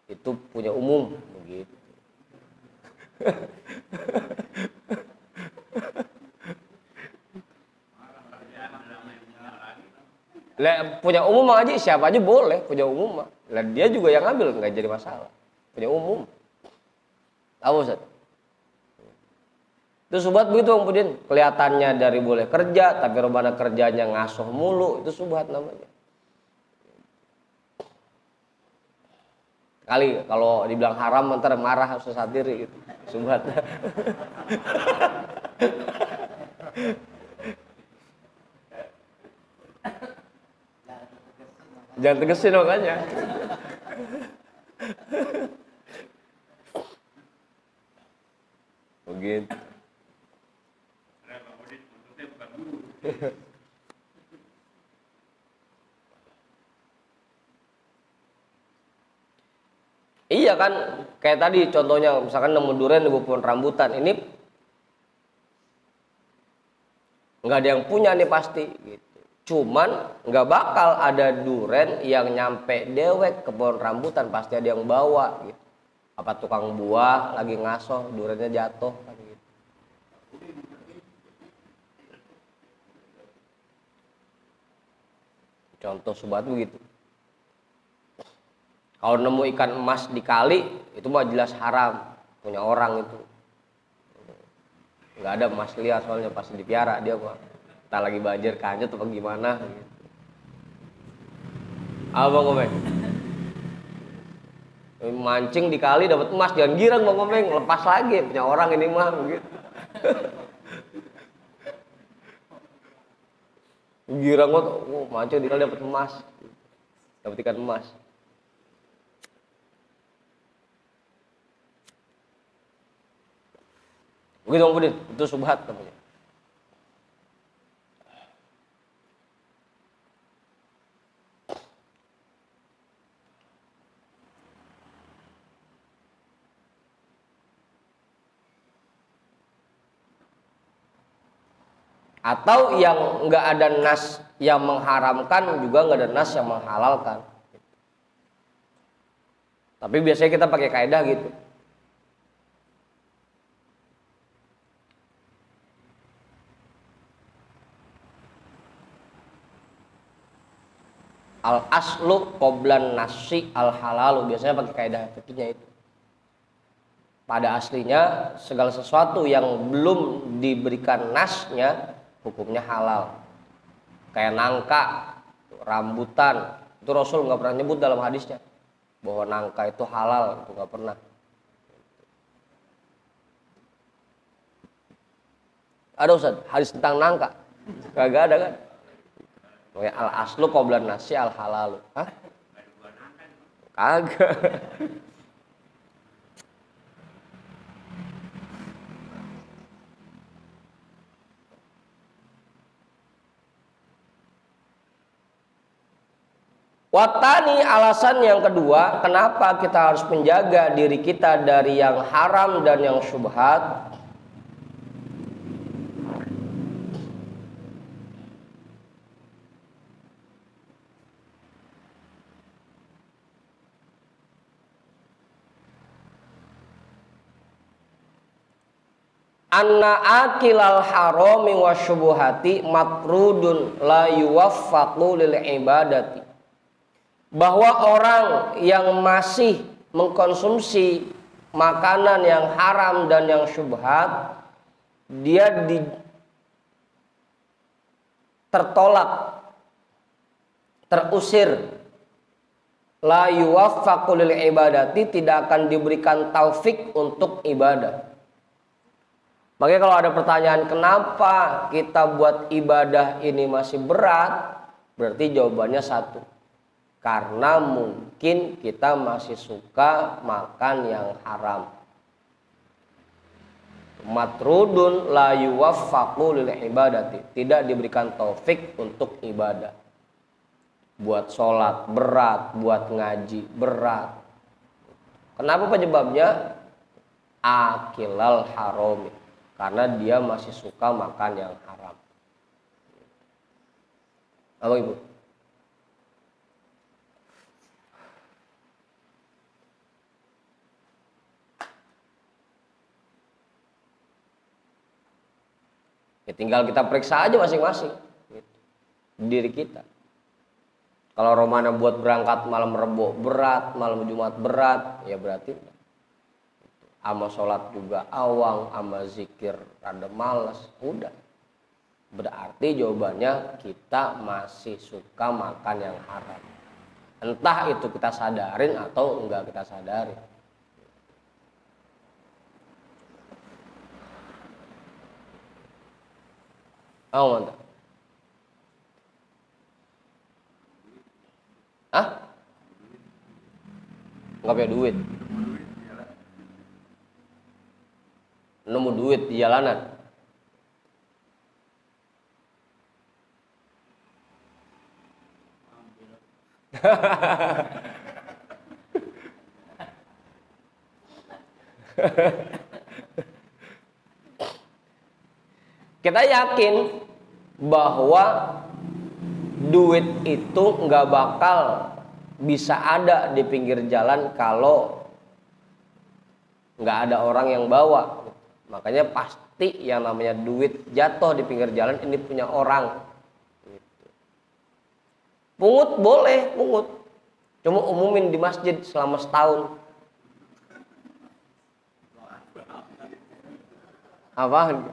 itu punya umum begitu. Lah punya umum aja siapa aja boleh punya umum mah. Lah dia juga yang ngambil nggak jadi masalah. Punya umum. Tahu Ustaz? Itu subhat begitu Bang Pudin. Kelihatannya dari boleh kerja tapi robana kerjanya ngasuh mulu, itu subhat namanya. Kali kalau dibilang haram ntar marah Ustaz diri gitu. Subhat. Jangan tegesin makanya. Begitu. Iya kan, kayak tadi contohnya misalkan nemu durian di pohon rambutan, ini nggak ada yang punya nih pasti gitu. Cuman nggak bakal ada duren yang nyampe dewek ke pohon rambutan, pasti ada yang bawa gitu. Apa tukang buah lagi ngasoh durennya jatuh kan gitu. Contoh subhat begitu. Kalau nemu ikan emas di kali itu mah jelas haram punya orang itu. Nggak ada emas liar soalnya pasti dipiara dia mah. Entah lagi banjir kanjut atau gimana gitu. Abang Komeng mancing di kali dapat emas, jangan girang Bang Komeng, lepas lagi punya orang ini mah begitu. Girang kok, mancing di kali dapat emas, dapat ikan emas. Begitu Bang Pudin, itu subhat namanya. Atau yang nggak ada nas yang mengharamkan juga nggak ada nas yang menghalalkan. Tapi biasanya kita pakai kaidah gitu. Al aslu qoblan nasi al halalu, biasanya pakai kaidah fikihnya itu. Pada aslinya segala sesuatu yang belum diberikan nasnya hukumnya halal. Kayak nangka, rambutan, itu Rasul nggak pernah nyebut dalam hadisnya bahwa nangka itu halal, itu nggak pernah. Ada Ustaz hadis tentang nangka? Kagak ada kan? Al aslu qoblan nasi al halalu. Hah? Kagak. Watani, alasan yang kedua, kenapa kita harus menjaga diri kita dari yang haram dan yang syubhat. Anna akilal harami wa syubuhati matrudun la yuwaffaqu lil ibadati. Bahwa orang yang masih mengkonsumsi makanan yang haram dan yang syubhat, dia tertolak, terusir, la yuwaffaqu lil ibadati, tidak akan diberikan taufik untuk ibadah. Makanya kalau ada pertanyaan kenapa kita buat ibadah ini masih berat, berarti jawabannya satu. Karena mungkin kita masih suka makan yang haram. Matrudun la yuwaffaqu lil ibadati, tidak diberikan taufik untuk ibadah. Buat sholat berat, buat ngaji berat. Kenapa penyebabnya? Akilal harami, karena dia masih suka makan yang haram. Apa Ibu? Ya tinggal kita periksa aja masing-masing diri kita. Kalau Romana buat berangkat malam Rebo berat, malam Jumat berat, ya berarti ama sholat juga awang, ama zikir rada males, udah. Berarti jawabannya kita masih suka makan yang haram. Entah itu kita sadarin atau enggak kita sadarin. Oh, mantap. Hah? Nggak punya duit. Nemu duit di jalanan. Kita yakin bahwa duit itu nggak bakal bisa ada di pinggir jalan kalau nggak ada orang yang bawa. Makanya pasti yang namanya duit jatuh di pinggir jalan ini punya orang. Pungut boleh, pungut. Cuma umumin di masjid selama setahun. Apaan?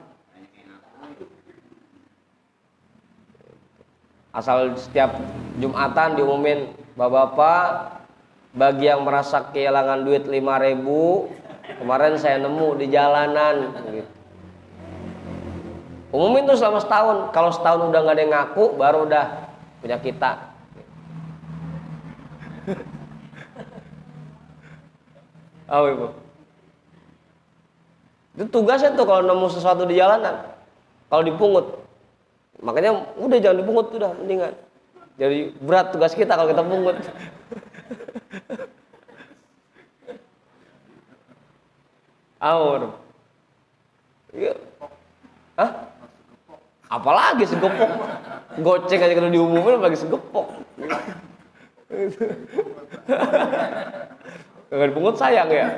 Asal setiap Jumatan diumumin, bapak-bapak, bagi yang merasa kehilangan duit 5.000, kemarin saya nemu di jalanan. Gitu. Umumin tuh selama setahun. Kalau setahun udah nggak ada yang ngaku, baru udah punya kita. Oh Ibu. Itu tugasnya tuh kalau nemu sesuatu di jalanan. Kalau dipungut. Makanya udah jangan dipungut, udah mendingan. Jadi berat tugas kita kalau kita pungut. Awur. Iya. Hah? Apalagi segepok. Goceng aja kalau diumumin lagi segepok. Kalau dipungut sayang ya.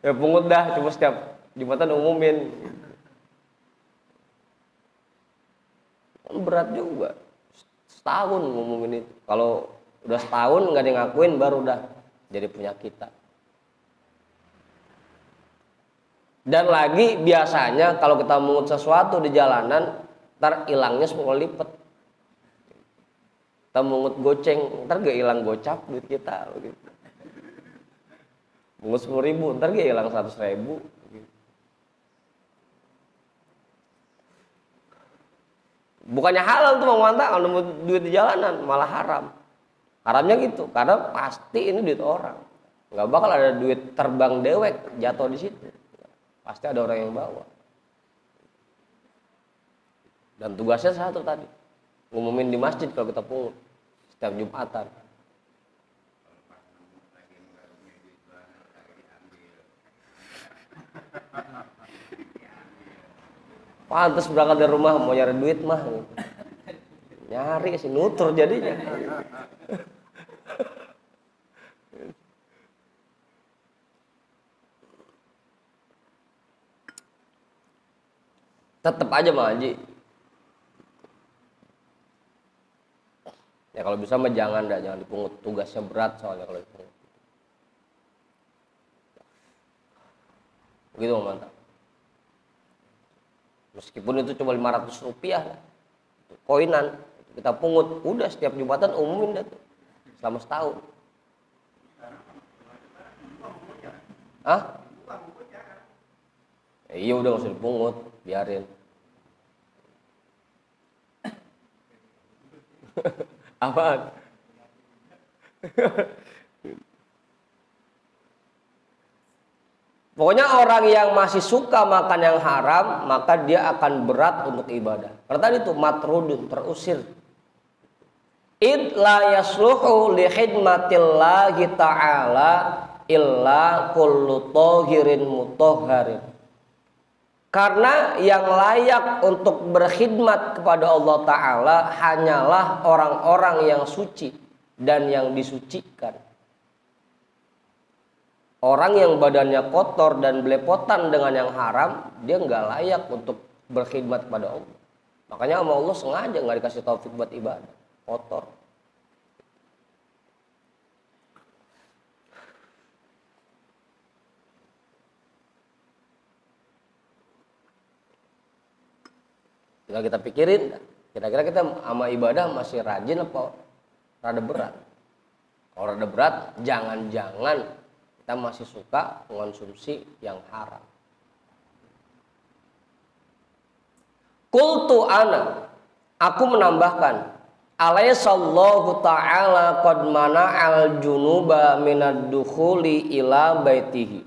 Ya pungut dah, cuma setiap Jumatan umumin. Berat juga. Setahun ngumumin itu. Kalau udah setahun nggak ada yang ngakuin, baru udah jadi punya kita. Dan lagi biasanya kalau kita mengut sesuatu di jalanan, ntar hilangnya 10 lipat. Kita mengut goceng, ntar gak hilang gocap duit kita. Gitu. Mengut 10.000, ntar gak hilang 100.000. Bukannya halal tuh mantap kalau nemu duit di jalanan, malah haram. Haramnya gitu, karena pasti ini duit orang. Nggak bakal ada duit terbang dewek jatuh di situ. Pasti ada orang yang bawa. Dan tugasnya satu tadi, ngumumin di masjid kalau kita pungut setiap Jumatan. Pantes berangkat dari rumah mau nyari duit mah. Nyari sih nutur jadinya. Tetap aja mah Haji. Ya kalau bisa mah jangan dipungut, tugasnya berat soalnya kalau dipungut. Begitu mantap. Meskipun itu cuma 500 rupiah lah. Koinan kita pungut, udah setiap Jumatan umumin dah tuh. Selama setahun. Hah? Iya udah nggak usah dipungut, biarin. Apaan? Pokoknya orang yang masih suka makan yang haram, maka dia akan berat untuk ibadah. Karena tadi itu matrudun, terusir. Id la yasluhu li khidmatillahi ta'ala illa kullu tahirin mutahharin. Karena yang layak untuk berkhidmat kepada Allah Ta'ala hanyalah orang-orang yang suci dan yang disucikan. Orang yang badannya kotor dan belepotan dengan yang haram, dia nggak layak untuk berkhidmat kepada Allah. Makanya sama Allah sengaja nggak dikasih taufik buat ibadah, kotor. Tinggal kita pikirin, kira-kira kita sama ibadah masih rajin apa rada berat? Kalau rada berat, jangan-jangan kita masih suka mengonsumsi yang haram. Qultu ana, aku menambahkan, alaysallahu ta'ala qad mana'al junuba minad dukhuli ila baitihi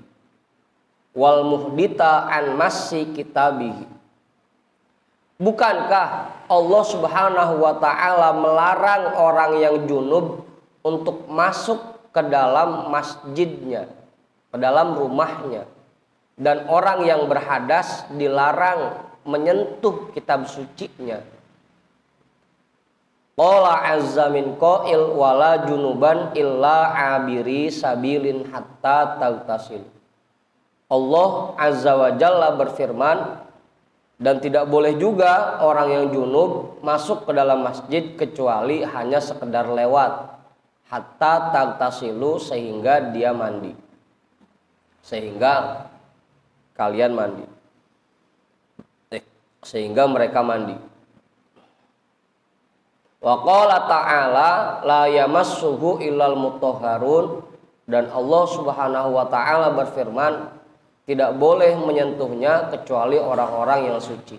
wal muhdita an massi kitabihi. Bukankah Allah Subhanahu wa ta'ala melarang orang yang junub untuk masuk ke dalam masjidnya, ke dalam rumahnya, dan orang yang berhadas dilarang menyentuh kitab sucinya. Qala azza min qail wala junuban illa abiri sabilin hatta taghtasil. Allah azza wa jalla berfirman, dan tidak boleh juga orang yang junub masuk ke dalam masjid kecuali hanya sekedar lewat. Hatta tagtasilu, sehingga dia mandi, sehingga kalian mandi, sehingga mereka mandi. Wa qala ta'ala la yamassuhu illal mutahharun, dan Allah Subhanahu wa ta'ala berfirman, tidak boleh menyentuhnya kecuali orang-orang yang suci.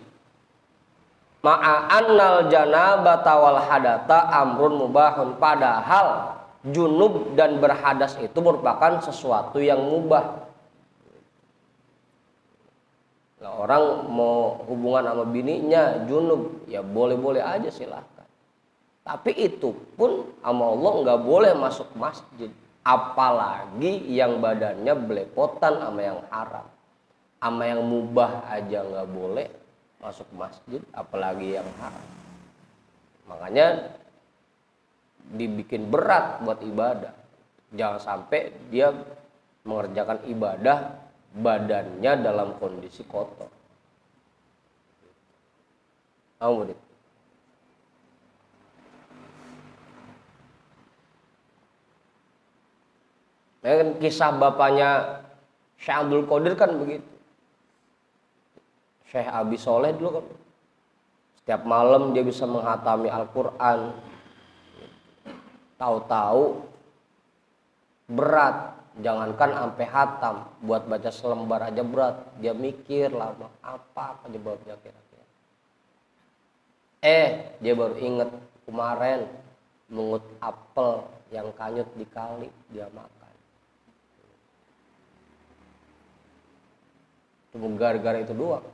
Ma'annal janabata wal hadata amrun mubahun, padahal junub dan berhadas itu merupakan sesuatu yang mubah. Nah, orang mau hubungan sama bininya junub, ya boleh-boleh aja silahkan. Tapi itu pun sama Allah nggak boleh masuk masjid. Apalagi yang badannya belepotan sama yang haram. Sama yang mubah aja nggak boleh masuk masjid, apalagi yang haram. Makanya dibikin berat buat ibadah. Jangan sampai dia mengerjakan ibadah badannya dalam kondisi kotor. Amin. Nah, kisah bapaknya Syekh Abdul Qadir kan begitu. Syekh Abi Soleh dulu kan setiap malam dia bisa menghatami Al-Quran. Tahu-tahu berat, jangankan sampai hatam, buat baca selembar aja berat. Dia mikir lama, apa penyebabnya kira-kira. Dia baru inget kemarin mengut apel yang kanyut di kali, dia makan. Cuma gara-gara itu doang.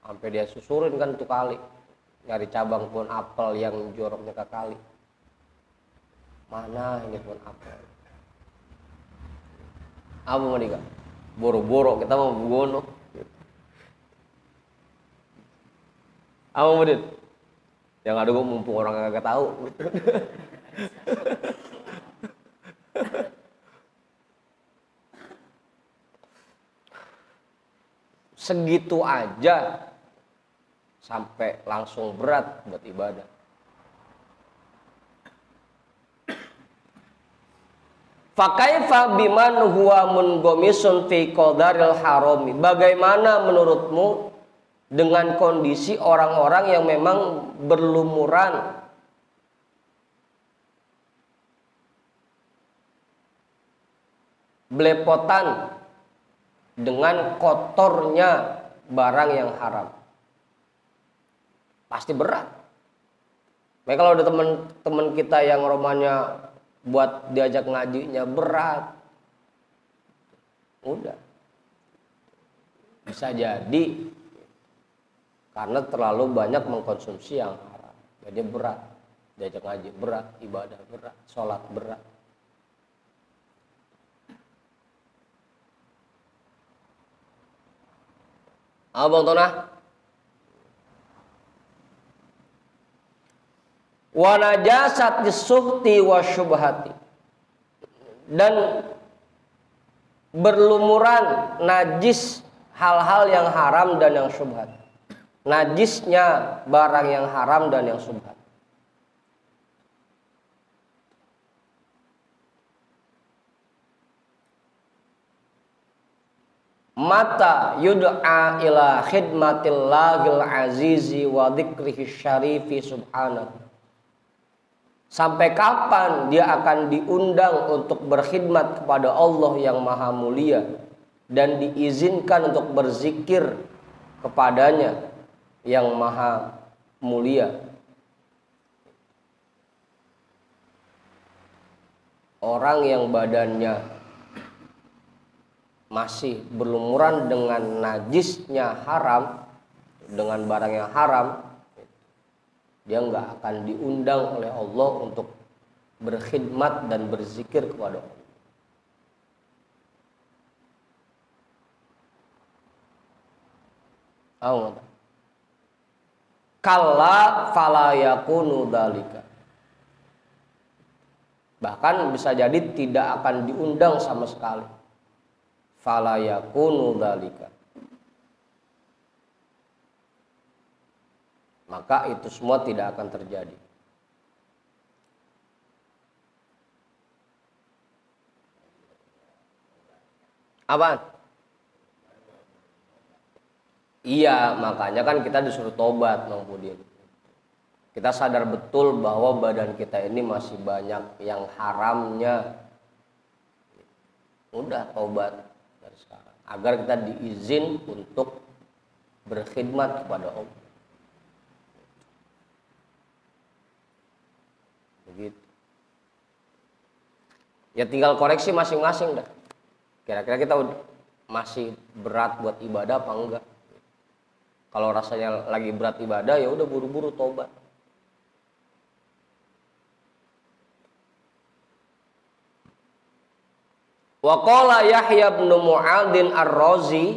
Sampai dia susurin kan tuh kali, nyari cabang pohon apel yang joroknya ke kali. Mana ini pohon apel? Apa mau nikah? Boro-boro kita mau bugono. Apa Mudin? Yang ada gue mumpung orang kagak tahu. Segitu aja sampai langsung berat buat ibadah. Fakaifa biman huwa mungomisun fi qadaril harami. Bagaimana menurutmu dengan kondisi orang-orang yang memang berlumuran belepotan dengan kotornya barang yang haram? Pasti berat. Nah, kalau ada teman-teman kita yang romanya buat diajak ngajinya berat, udah bisa jadi karena terlalu banyak mengkonsumsi yang haram, jadi berat diajak ngaji, berat ibadah, berat sholat, berat. Abang Tonah, wa najasat disuhti wa syubhati, dan berlumuran najis hal-hal yang haram dan yang syubhat. Najisnya barang yang haram dan yang syubhat. Mata yud'a ila khidmatillahil azizi wa dzikrihi syarifi subhanahu. Sampai kapan dia akan diundang untuk berkhidmat kepada Allah yang maha mulia dan diizinkan untuk berzikir kepadanya yang maha mulia. Orang yang badannya masih berlumuran dengan najisnya haram, dengan barang yang haram, dia nggak akan diundang oleh Allah untuk berkhidmat dan berzikir kepada Allah. Kalla fala yakunu dzalika. Bahkan bisa jadi tidak akan diundang sama sekali. Fala yakunu dzalika. Maka itu semua tidak akan terjadi. Apaan? Iya, makanya kan kita disuruh tobat, Bang Pudin. Kita sadar betul bahwa badan kita ini masih banyak yang haramnya. Udah tobat dari sekarang, agar kita diizin untuk berkhidmat kepada Allah. Begitu. Ya tinggal koreksi masing-masing dah. Kira-kira kita masih berat buat ibadah apa enggak? Kalau rasanya lagi berat ibadah, ya udah buru-buru tobat. Wa qala Yahya bin Mu'adzin Ar-Razi,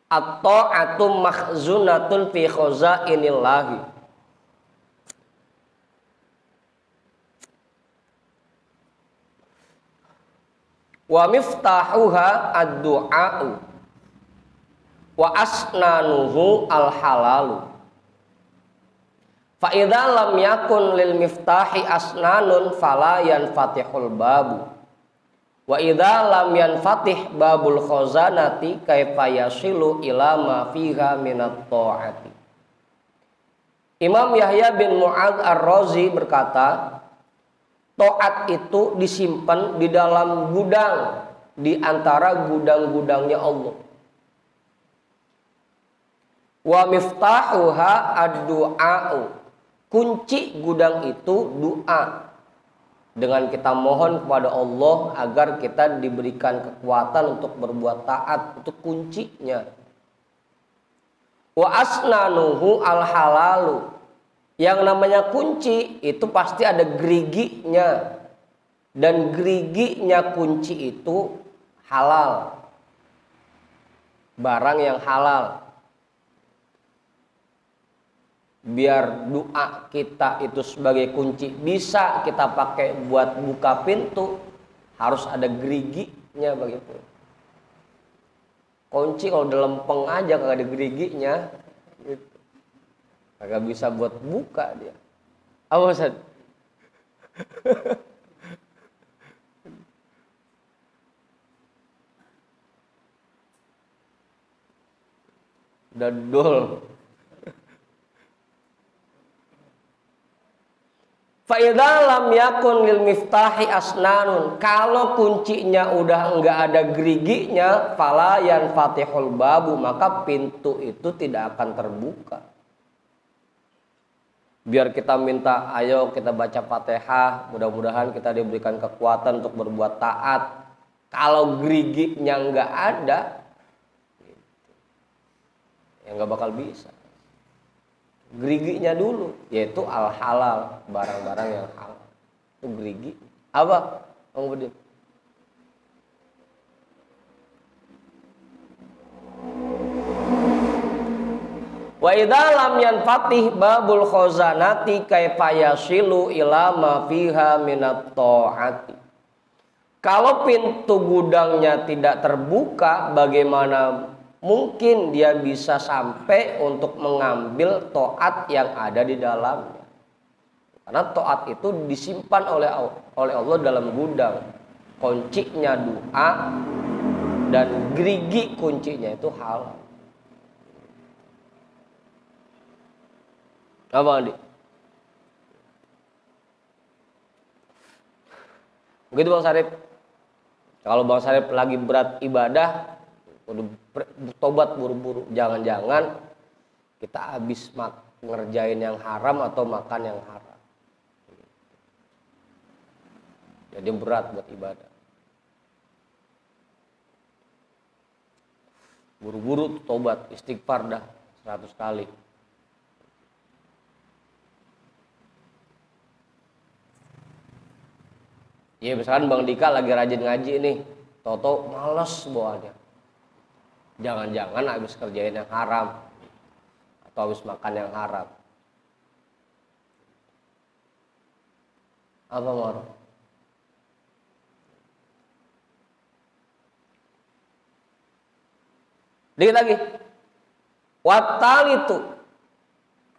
at-ta'atu makhzunatun fi khazainillahi. Wa miftahuha ad-du'a'u wa asnanuhu al-halalu. Fa idza lam yakun lil miftahi asnanun fala yanfatihul babu. Wa idza lam yanfatih babul khazanati kaifa yasilu ila ma fiha minat ta'ati. Imam Yahya bin Mu'adz Ar-Razi berkata, taat itu disimpan di dalam gudang di antara gudang-gudangnya Allah. Wa miftahuha ad-du'a'u. Kunci gudang itu doa. Dengan kita mohon kepada Allah agar kita diberikan kekuatan untuk berbuat taat, itu kuncinya. Wa asnanuhu al-halalu. Yang namanya kunci itu pasti ada geriginya. Dan geriginya kunci itu halal. barang yang halal. Biar doa kita itu sebagai kunci bisa kita pakai buat buka pintu, harus ada geriginya begitu. Kunci kalau udah lempeng aja kagak ada geriginya gitu. Kagak bisa buat buka dia. Apa Ustaz? Dadol. Fa idza lam yakun lil miftahi asnanun, kalau kuncinya udah enggak ada geriginya, fala yanfatihul babu, maka pintu itu tidak akan terbuka. Biar kita minta, ayo kita baca Fatihah, mudah-mudahan kita diberikan kekuatan untuk berbuat taat. Kalau geriginya enggak ada, ya enggak bakal bisa. Geriginya dulu, yaitu al halal, barang-barang yang halal. Itu gerigi. Apa? Kemudian wa idza lam yanfatih babul khazanati kaifa yasilu ila ma fiha minat ta'ati. Kalau pintu gudangnya tidak terbuka, bagaimana mungkin dia bisa sampai untuk mengambil taat yang ada di dalamnya? Karena taat itu disimpan oleh Allah dalam gudang. Kuncinya doa dan gerigi kuncinya itu halal. Apa Andi? Begitu Bang Sarip. Kalau Bang Sarip lagi berat ibadah, udah tobat buru-buru, jangan-jangan kita habis ngerjain yang haram atau makan yang haram. Jadi berat buat ibadah. Buru-buru tobat, istighfar dah 100 kali. Ya misalkan Bang Dika lagi rajin ngaji nih, toto males bawaannya. Jangan-jangan habis kerjain yang haram atau habis makan yang haram. Apa Mar? Dikit lagi. Watal itu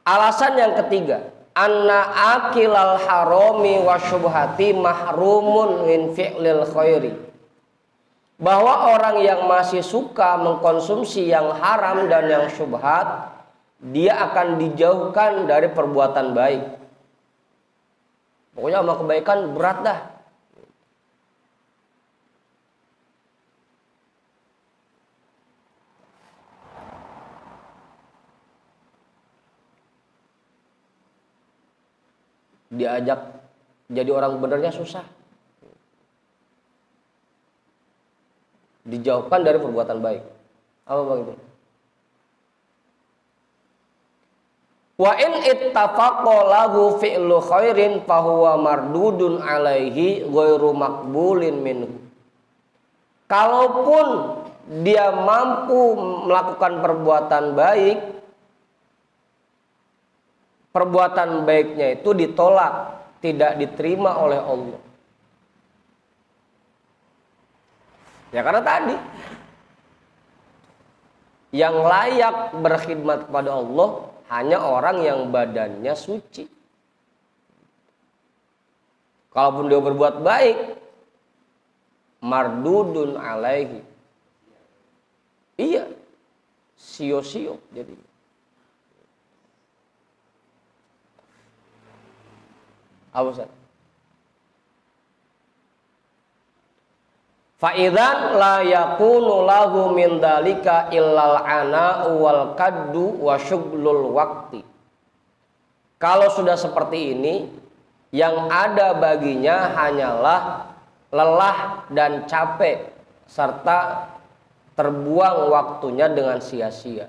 alasan yang ketiga, anna akilal harami wa syubhati mahrumun min fi'lil khairi. Bahwa orang yang masih suka mengkonsumsi yang haram dan yang syubhat, dia akan dijauhkan dari perbuatan baik. Pokoknya sama kebaikan berat dah. Diajak jadi orang benernya susah. Dijauhkan dari perbuatan baik. Apa Bang itu? Wa in ittafaqa lahu fi'lu khairin fahuwa mardudun alaihi ghairu maqbulin minhu. Kalaupun dia mampu melakukan perbuatan baiknya itu ditolak, tidak diterima oleh Allah. Ya karena tadi yang layak berkhidmat kepada Allah hanya orang yang badannya suci. Kalaupun dia berbuat baik, mardudun alaihi. Iya, sio-sio jadi. Apa Ustaz? Fa'idzan la yakunu lahu min dalika illal ana'u wal kaddu wa syughlul waqti. Kalau sudah seperti ini, yang ada baginya hanyalah lelah dan capek serta terbuang waktunya dengan sia-sia.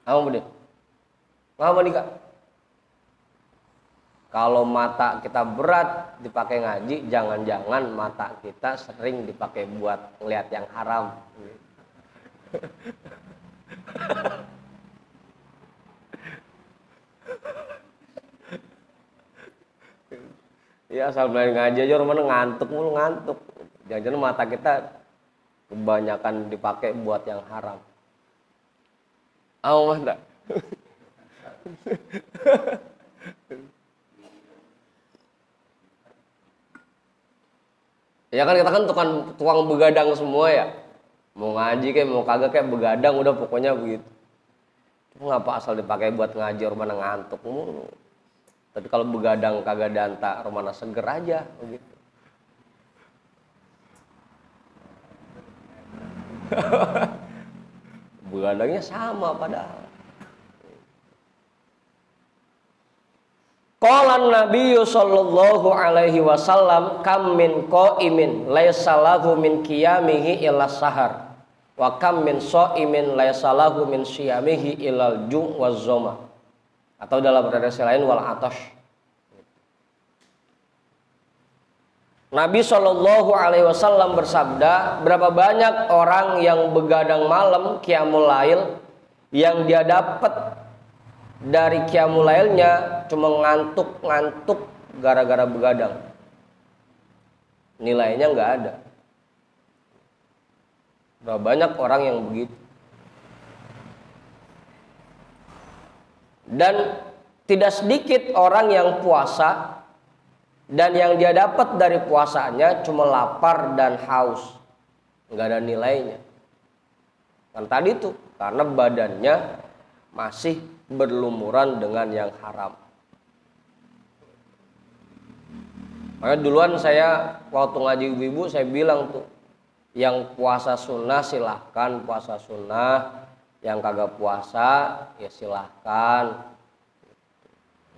Apa Budi? Ngapa nih Kak? Kalau mata kita berat dipakai ngaji, jangan-jangan mata kita sering dipakai buat ngeliat yang haram. Ya asal main ngaji aja rumahnya ngantuk mulu ngantuk. Jangan-jangan mata kita kebanyakan dipakai buat yang haram. Oh mata. Ya kan kita kan tukang begadang semua ya. Mau ngaji kayak mau kagak kayak begadang udah pokoknya begitu. Ngapa asal dipakai buat ngaji rumahnya ngantuk mulu. Tapi kalau begadang kagak danta rumahnya seger aja begitu. Begadangnya sama padahal. Qala Nabi sallallahu alaihi wasallam kam min qaimin laisa lahu min qiyamihi illa sahar wa kam min shaimin laisa lahu min siyamihi illal ju' waz zama. Atau dalam redaksi lain wal atash. Nabi sallallahu alaihi wasallam bersabda, berapa banyak orang yang begadang malam qiyamul lail yang dia dapat dari qiyamul lailnya cuma ngantuk-ngantuk gara-gara begadang. Nilainya nggak ada. Berapa banyak orang yang begitu. Dan tidak sedikit orang yang puasa dan yang dia dapat dari puasanya cuma lapar dan haus. Nggak ada nilainya. Kan tadi tuh karena badannya masih berlumuran dengan yang haram. Makanya duluan saya waktu ngaji ibu-ibu saya bilang tuh, yang puasa sunnah silahkan puasa sunnah, yang kagak puasa ya silahkan,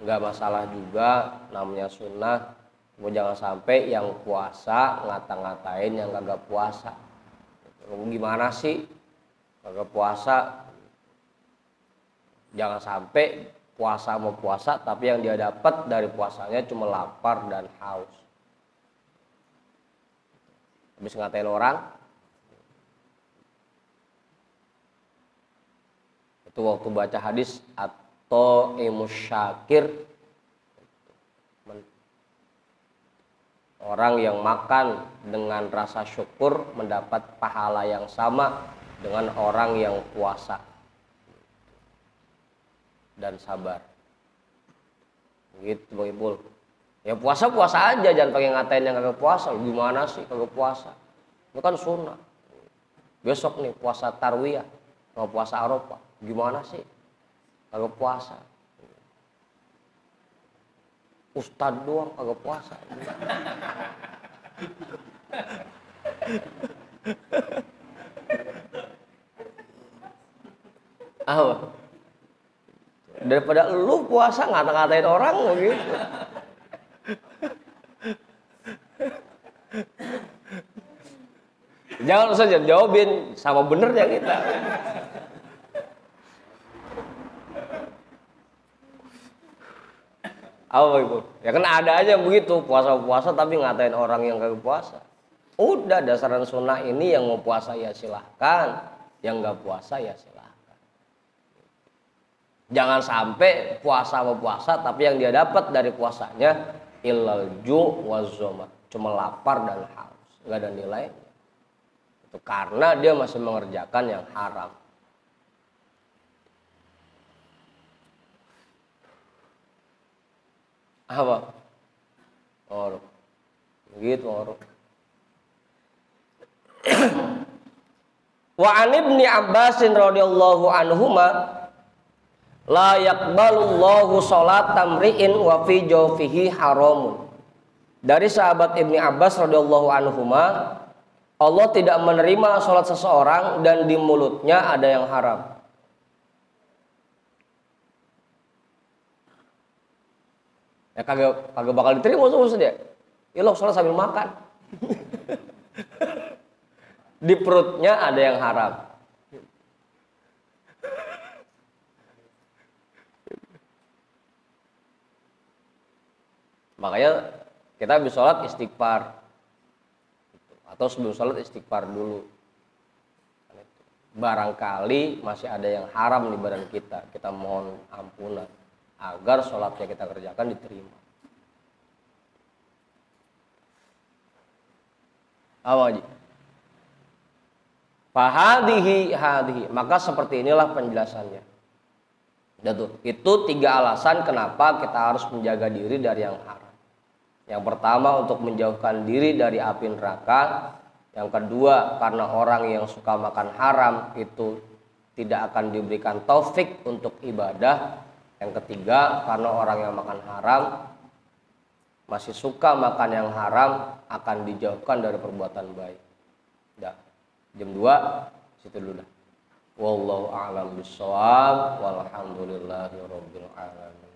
nggak masalah juga, namanya sunnah. Cuma jangan sampai yang puasa ngata-ngatain yang kagak puasa. Gimana sih kagak puasa? Jangan sampai puasa mau puasa tapi yang dia dapat dari puasanya cuma lapar dan haus. Habis ngatain orang. Itu waktu baca hadis atau syakir, orang yang makan dengan rasa syukur mendapat pahala yang sama dengan orang yang puasa dan sabar. Gitu Bang Ipul. Ya puasa aja, jangan pakai ngatain yang kagak puasa. Gimana sih kagak puasa? Itu kan sunnah. Besok nih puasa tarwiyah sama puasa Arafah. Gimana sih kagak puasa? Ustadz doang kagak puasa. Apa? Daripada lu puasa ngata-ngatain orang begitu. Jangan saja jawabin sama bener ya kita. Apa itu? Ya kan ada aja begitu, puasa-puasa tapi ngatain orang yang kagak puasa. Udah dasaran sunnah ini yang mau puasa ya silahkan, yang nggak puasa ya silahkan. Jangan sampai puasa mau puasa tapi yang dia dapat dari puasanya illal ju' waz zama, cuma lapar dan haus, nggak ada nilainya. Itu karena dia masih mengerjakan yang haram. Apa? Orok. Begitu orok. Wa an Ibni Abbas radhiyallahu anhuma la yaqbalullahu sholatan mri'in wa fi jawfihi haramun. Dari sahabat Ibni Abbas radhiyallahu anhuma, Allah tidak menerima sholat seseorang dan di mulutnya ada yang haram. Ya kagak bakal diterima maksud dia. Ya lo sholat sambil makan. Di perutnya ada yang haram. Makanya kita habis sholat istighfar, atau sebelum sholat istighfar dulu. Barangkali masih ada yang haram di badan kita mohon ampunan agar sholatnya kita kerjakan diterima. Haji. Fahadihi hadihi, maka seperti inilah penjelasannya. Itu 3 alasan kenapa kita harus menjaga diri dari yang haram. Yang pertama untuk menjauhkan diri dari api neraka. Yang kedua karena orang yang suka makan haram itu tidak akan diberikan taufik untuk ibadah. Yang ketiga karena orang yang makan haram masih suka makan yang haram akan dijauhkan dari perbuatan baik. Dah. Jam 2 situ dulu dah. Wallahu a'lam bishawab walhamdulillahirabbil alamin.